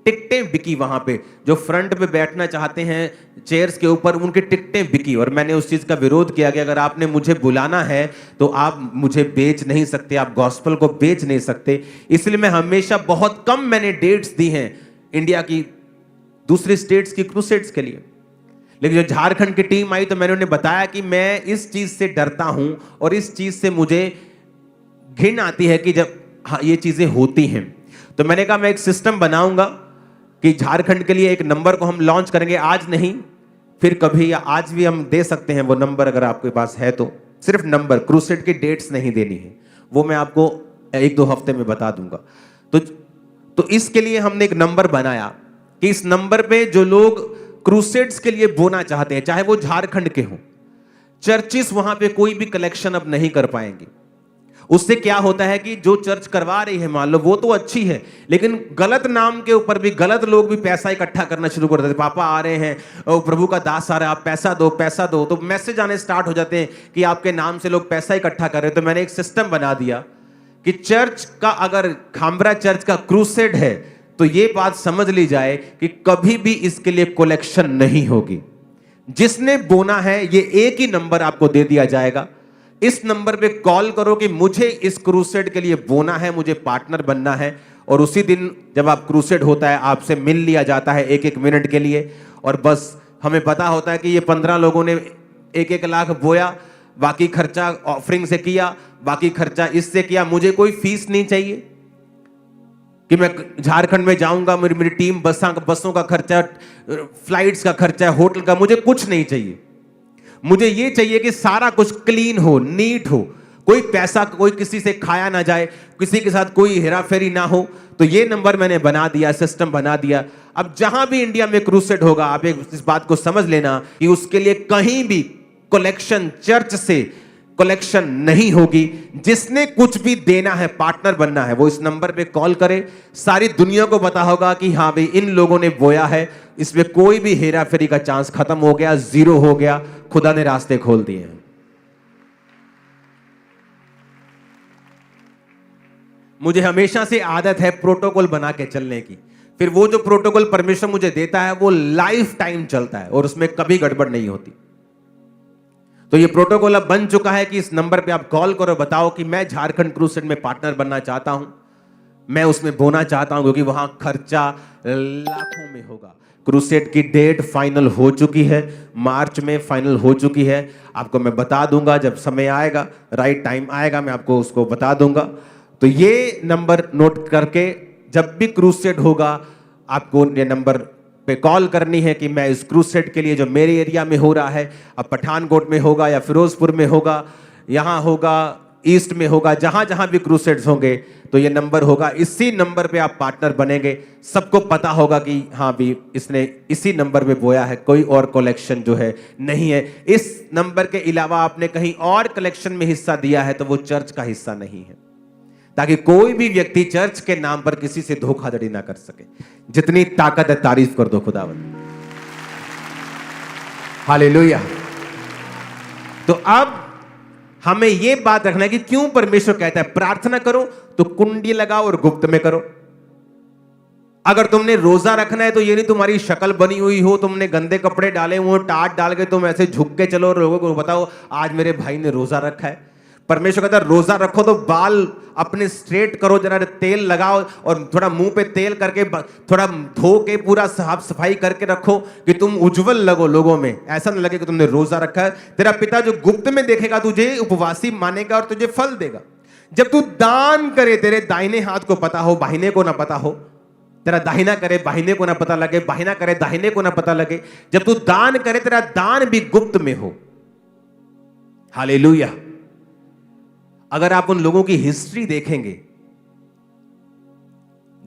टिकटें बिकी। वहां पे जो फ्रंट पे बैठना चाहते हैं चेयर्स के ऊपर, उनकी टिकटें बिकी। और मैंने उस चीज का विरोध किया कि अगर आपने मुझे बुलाना है तो आप मुझे बेच नहीं सकते, आप गॉस्पेल को बेच नहीं सकते। इसलिए मैं हमेशा बहुत कम मैंने डेट्स दी हैं इंडिया की दूसरी स्टेट्स की क्रूसेड्स के लिए। लेकिन जब झारखंड की टीम आई तो मैंने उन्हें बताया कि मैं इस चीज से डरता हूं और इस चीज से मुझे घिन आती है कि जब ये चीजें होती हैं। तो मैंने कहा मैं एक सिस्टम बनाऊंगा कि झारखंड के लिए एक नंबर को हम लॉन्च करेंगे, आज नहीं फिर कभी, या आज भी हम दे सकते हैं वो नंबर अगर आपके पास है तो। सिर्फ नंबर, क्रूसेड की डेट्स नहीं देनी है, वो मैं आपको 1-2 हफ्ते में बता दूंगा। तो इसके लिए हमने एक नंबर बनाया कि इस नंबर पे जो लोग क्रूसेड्स के लिए बोना चाहते हैं, चाहे वो झारखंड के हों, चर्चिस वहां पे कोई भी कलेक्शन अब नहीं कर पाएंगे। उससे क्या होता है कि जो चर्च करवा रही है, मान लो वो तो अच्छी है, लेकिन गलत नाम के ऊपर भी गलत लोग भी पैसा इकट्ठा करना शुरू कर देते। पापा आ रहे हैं, प्रभु का दास आ रहा है, आप पैसा दो पैसा दो, तो मैसेज आने स्टार्ट हो जाते हैं कि आपके नाम से लोग पैसा इकट्ठा कर रहे हैं। तो मैंने एक सिस्टम बना दिया कि चर्च का, अगर खामरा चर्च का क्रूसेड है तो ये बात समझ ली जाए कि कभी भी इसके लिए कलेक्शन नहीं होगी। जिसने बोना है ये एक ही नंबर आपको दे दिया जाएगा। इस नंबर पे कॉल करो कि मुझे इस क्रूसेड के लिए बोना है, मुझे पार्टनर बनना है। और उसी दिन जब आप क्रूसेड होता है आपसे मिल लिया जाता है 1-1 मिनट के लिए, और बस हमें पता होता है कि ये 15 लोगों ने 1-1 लाख बोया, बाकी खर्चा ऑफरिंग से किया, बाकी खर्चा इससे किया। मुझे कोई फीस नहीं चाहिए कि मैं झारखंड में जाऊंगा, मेरी टीम बसों का खर्चा, फ्लाइट्स का खर्चा, होटल का, मुझे कुछ नहीं चाहिए। मुझे ये चाहिए कि सारा कुछ क्लीन हो, नीट हो, कोई पैसा कोई किसी से खाया ना जाए, किसी के साथ कोई हेराफेरी ना हो। तो ये नंबर मैंने बना दिया, सिस्टम बना दिया। अब जहां भी इंडिया में क्रूसेड होगा, आप इस बात को समझ लेना कि उसके लिए कहीं भी कलेक्शन, चर्च से कलेक्शन नहीं होगी। जिसने कुछ भी देना है, पार्टनर बनना है, वो इस नंबर पे कॉल करे। सारी दुनिया को पता होगा कि हाँ भाई इन लोगों ने बोया है, इसमें कोई भी हेरा फेरी का चांस खत्म हो गया, जीरो हो गया, खुदा ने रास्ते खोल दिए हैं। मुझे हमेशा से आदत है प्रोटोकॉल बना के चलने की। फिर वो जो प्रोटोकॉल परमेश्वर मुझे देता है वो लाइफ टाइम चलता है और उसमें कभी गड़बड़ नहीं होती। तो ये प्रोटोकॉल अब बन चुका है कि इस नंबर पे आप कॉल करो, बताओ कि मैं झारखंड क्रूसेड में पार्टनर बनना चाहता हूं, मैं उसमें बोना चाहता हूं, क्योंकि वहां खर्चा लाखों में होगा। क्रूसेड की डेट फाइनल हो चुकी है, मार्च में फाइनल हो चुकी है। आपको मैं बता दूंगा जब समय आएगा, राइट टाइम आएगा, मैं आपको उसको बता दूंगा। तो ये नंबर नोट करके जब भी क्रूसेड होगा आपको ये नंबर पे कॉल करनी है कि मैं इस क्रूसेड के लिए जो मेरे एरिया में हो रहा है, अब पठानकोट में होगा या फिरोजपुर में होगा, यहाँ होगा, ईस्ट में होगा, जहां जहां भी क्रूसेड्स होंगे तो ये नंबर होगा। इसी नंबर पे आप पार्टनर बनेंगे। सबको पता होगा कि हाँ भी इसने इसी नंबर पे बोया है, कोई और कलेक्शन जो है नहीं है। इस नंबर के अलावा आपने कहीं और कलेक्शन में हिस्सा दिया है तो वो चर्च का हिस्सा नहीं है, ताकि कोई भी व्यक्ति चर्च के नाम पर किसी से धोखाधड़ी ना कर सके। जितनी ताकत है तारीफ कर दो खुदावंद। हालेलुया। तो अब हमें यह बात रखना है कि क्यों परमेश्वर कहता है प्रार्थना करो तो कुंडी लगाओ और गुप्त में करो। अगर तुमने रोजा रखना है तो ये नहीं तुम्हारी शक्ल बनी हुई हो, तुमने गंदे कपड़े डाले हुए, टाट डाल के तुम ऐसे झुक के चलो और लोगों को बताओ आज मेरे भाई ने रोजा रखा है। परमेश्वर कहता है रोजा रखो तो बाल अपने स्ट्रेट करो, जरा तेल लगाओ और थोड़ा मुंह पे तेल करके थोड़ा धो के पूरा साफ सफाई करके रखो कि तुम उज्जवल लगो लोगों में, ऐसा न लगे कि तुमने रोजा रखा है। तेरा पिता जो गुप्त में देखेगा तुझे उपवासी मानेगा और तुझे फल देगा। जब तू दान करे तेरे दाहिने हाथ को पता हो, बाहिने को ना पता हो। तेरा दाहिना करे बाहिने को ना पता लगे, बाहिना करे दाहिने को ना पता लगे। जब तू दान करे तेरा दान भी गुप्त में हो। हालेलुया। अगर आप उन लोगों की हिस्ट्री देखेंगे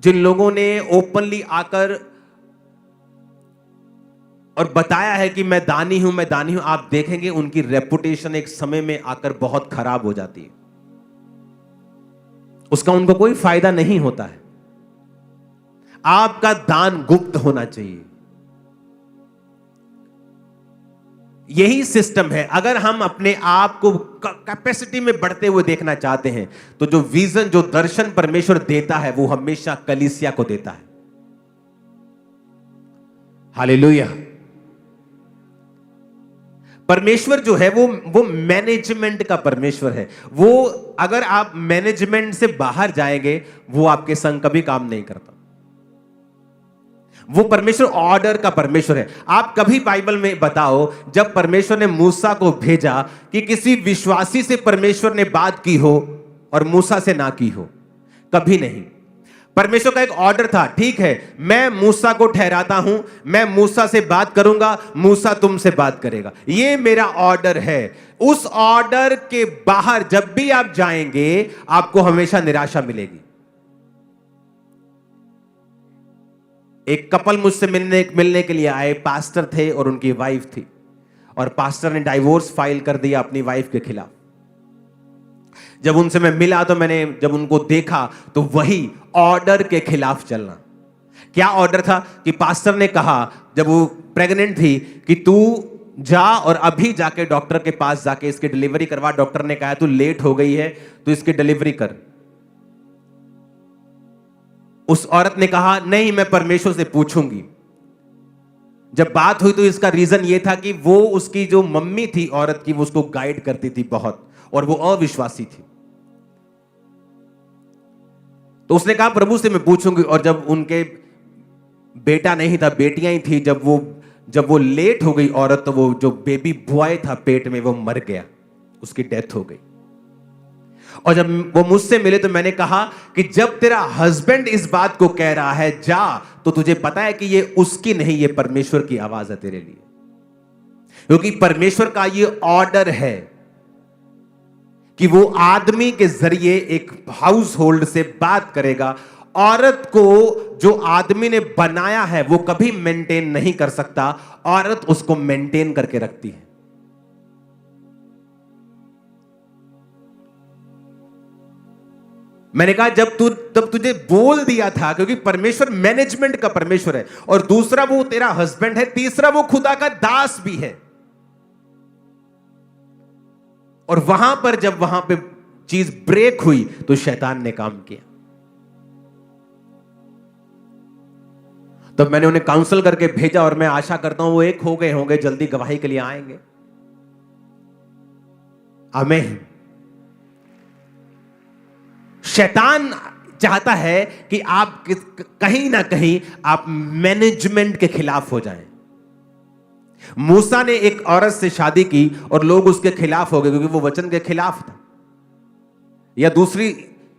जिन लोगों ने ओपनली आकर और बताया है कि मैं दानी हूं, मैं दानी हूं, आप देखेंगे उनकी रेपुटेशन एक समय में आकर बहुत खराब हो जाती है। उसका उनको कोई फायदा नहीं होता है। आपका दान गुप्त होना चाहिए। यही सिस्टम है। अगर हम अपने आप को कैपेसिटी में बढ़ते हुए देखना चाहते हैं तो जो विजन, जो दर्शन परमेश्वर देता है वो हमेशा कलीसिया को देता है। हालेलुया। परमेश्वर जो है वो मैनेजमेंट का परमेश्वर है। वो अगर आप मैनेजमेंट से बाहर जाएंगे वो आपके संग कभी काम नहीं करता। वो परमेश्वर ऑर्डर का परमेश्वर है। आप कभी बाइबल में बताओ जब परमेश्वर ने मूसा को भेजा कि किसी विश्वासी से परमेश्वर ने बात की हो और मूसा से ना की हो? कभी नहीं। परमेश्वर का एक ऑर्डर था, ठीक है मैं मूसा को ठहराता हूं, मैं मूसा से बात करूंगा, मूसा तुमसे बात करेगा, ये मेरा ऑर्डर है। उस ऑर्डर के बाहर जब भी आप जाएंगे आपको हमेशा निराशा मिलेगी। एक कपल मुझसे मिलने के लिए आए, पास्टर थे और उनकी वाइफ थी, और पास्टर ने डाइवोर्स फाइल कर दिया अपनी वाइफ के खिलाफ। जब उनसे मैं मिला तो मैंने जब उनको देखा तो वही ऑर्डर के खिलाफ चलना। क्या ऑर्डर था कि पास्टर ने कहा जब वो प्रेग्नेंट थी कि तू जा और अभी जाके डॉक्टर के पास जाके इसकी डिलीवरी करवा। डॉक्टर ने कहा तू लेट हो गई है तो इसकी डिलीवरी कर। उस औरत ने कहा नहीं मैं परमेश्वर से पूछूंगी। जब बात हुई तो इसका रीजन यह था कि वो उसकी जो मम्मी थी औरत की, वो उसको गाइड करती थी बहुत, और वो अविश्वासी थी। तो उसने कहा प्रभु से मैं पूछूंगी। और जब उनके बेटा नहीं था, बेटियां ही थी, जब वो लेट हो गई औरत, तो वो जो बेबी बॉय था पेट में वो मर गया, उसकी डेथ हो गई। और जब वो मुझसे मिले तो मैंने कहा कि जब तेरा हस्बैंड इस बात को कह रहा है जा, तो तुझे पता है कि ये उसकी नहीं, ये परमेश्वर की आवाज है तेरे लिए, क्योंकि परमेश्वर का ये ऑर्डर है कि वो आदमी के जरिए एक हाउस होल्ड से बात करेगा। औरत को जो आदमी ने बनाया है वो कभी मेंटेन नहीं कर सकता, औरत उसको मेंटेन करके रखती है। मैंने कहा तब तुझे बोल दिया था, क्योंकि परमेश्वर मैनेजमेंट का परमेश्वर है, और दूसरा वो तेरा हस्बैंड है, तीसरा वो खुदा का दास भी है। और वहां पर जब वहां पे चीज ब्रेक हुई तो शैतान ने काम किया। तब मैंने उन्हें काउंसल करके भेजा, और मैं आशा करता हूं वो एक हो गए होंगे, जल्दी गवाही के लिए आएंगे। आमीन। शैतान चाहता है कि आप कहीं ना कहीं आप मैनेजमेंट के खिलाफ हो जाएं। मूसा ने एक औरत से शादी की और लोग उसके खिलाफ हो गए, क्योंकि वो वचन के खिलाफ था, या दूसरी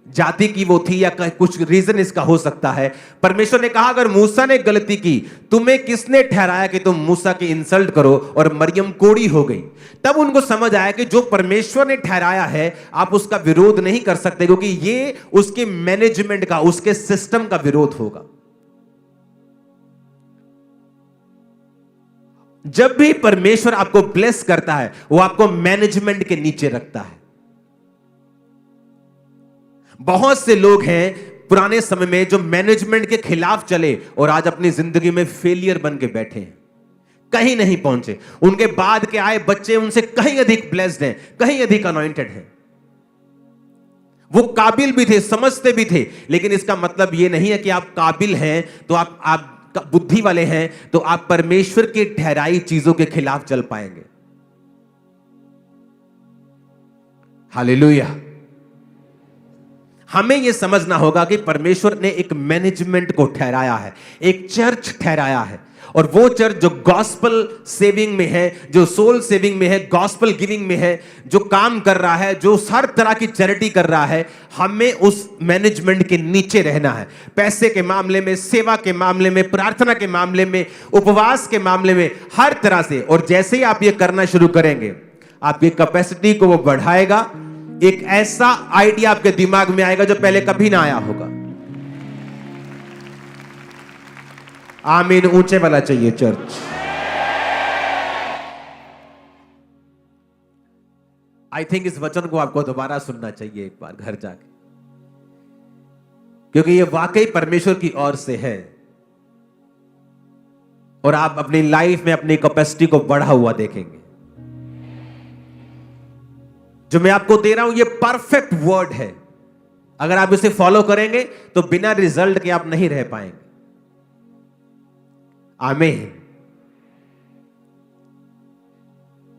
जाति की वो थी, या कुछ रीजन इसका हो सकता है। परमेश्वर ने कहा अगर मूसा ने गलती की, तुम्हें किसने ठहराया कि तुम मूसा की इंसल्ट करो, और मरियम कोड़ी हो गई। तब उनको समझ आया कि जो परमेश्वर ने ठहराया है आप उसका विरोध नहीं कर सकते, क्योंकि ये उसके मैनेजमेंट का, उसके सिस्टम का विरोध होगा। जब भी परमेश्वर आपको ब्लेस करता है वो आपको मैनेजमेंट के नीचे रखता है। बहुत से लोग हैं पुराने समय में जो मैनेजमेंट के खिलाफ चले और आज अपनी जिंदगी में फेलियर बन के बैठे हैं, कहीं नहीं पहुंचे। उनके बाद के आए बच्चे उनसे कहीं अधिक ब्लेस्ड हैं, कहीं अधिक अनॉइंटेड हैं। वो काबिल भी थे, समझते भी थे, लेकिन इसका मतलब यह नहीं है कि आप काबिल हैं तो आप बुद्धि वाले हैं तो आप परमेश्वर की ठहराई चीजों के खिलाफ चल पाएंगे। हालेलुया। हमें यह समझना होगा कि परमेश्वर ने एक मैनेजमेंट को ठहराया है, एक चर्च ठहराया है, और वो चर्च जो गॉस्पल सेविंग में है, जो सोल सेविंग में है, गॉस्पल गिविंग में है, जो काम कर रहा है, जो हर तरह की चैरिटी कर रहा है, हमें उस मैनेजमेंट के नीचे रहना है। पैसे के मामले में, सेवा के मामले में, प्रार्थना के मामले में, उपवास के मामले में, हर तरह से। और जैसे ही आप ये करना शुरू करेंगे आपकी कैपेसिटी को वो बढ़ाएगा। एक ऐसा आइडिया आपके दिमाग में आएगा जो पहले कभी ना आया होगा। आमीन। ऊंचे वाला चाहिए चर्च। आई थिंक इस वचन को आपको दोबारा सुनना चाहिए एक बार घर जाके, क्योंकि ये वाकई परमेश्वर की ओर से है, और आप अपनी लाइफ में अपनी कैपेसिटी को बढ़ा हुआ देखेंगे। जो मैं आपको दे रहा हूं ये परफेक्ट वर्ड है। अगर आप इसे फॉलो करेंगे तो बिना रिजल्ट के आप नहीं रह पाएंगे। आमीन।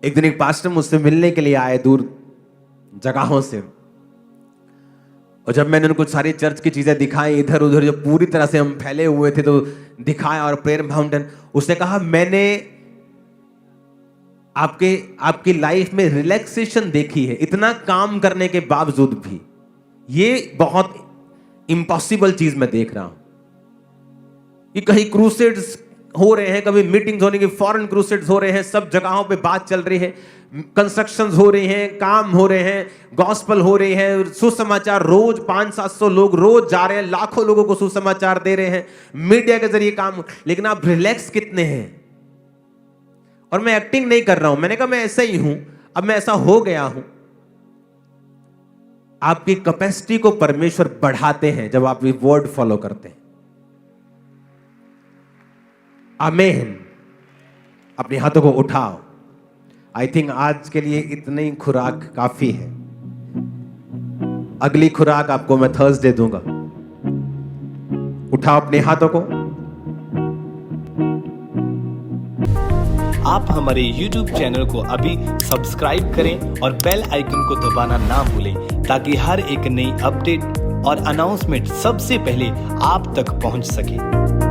एक दिन एक पास्टर मुझसे मिलने के लिए आए दूर जगहों से, और जब मैंने उनको सारी चर्च की चीजें दिखाई, इधर उधर जो पूरी तरह से हम फैले हुए थे तो दिखाया, और प्रेयर माउंटेन, उसने कहा मैंने आपकी लाइफ में रिलैक्सेशन देखी है, इतना काम करने के बावजूद भी ये बहुत इम्पॉसिबल चीज मैं देख रहा हूं कि कहीं क्रूसेड्स हो रहे हैं, कभी मीटिंग्स होने की, फॉरेन क्रूसेड्स हो रहे हैं, सब जगहों पे बात चल रही है, कंस्ट्रक्शंस हो रही हैं, काम हो रहे हैं, गॉस्पल हो रही है, सुसमाचार रोज 500-700 लोग रोज जा रहे हैं, लाखों लोगों को सुसमाचार दे रहे हैं, मीडिया के जरिए काम। लेकिन आप रिलैक्स कितने हैं? और मैं एक्टिंग नहीं कर रहा हूं, मैंने कहा मैं ऐसा ही हूं, अब मैं ऐसा हो गया हूं। आपकी कैपेसिटी को परमेश्वर बढ़ाते हैं जब आप ये वर्ड फॉलो करते हैं। आमीन। अपने हाथों को उठाओ। आई थिंक आज के लिए इतनी खुराक काफी है। अगली खुराक आपको मैं थर्सडे दूंगा। उठाओ अपने हाथों को। आप हमारे YouTube चैनल को अभी सब्सक्राइब करें और बेल आइकन को दबाना ना भूलें, ताकि हर एक नई अपडेट और अनाउंसमेंट सबसे पहले आप तक पहुंच सके।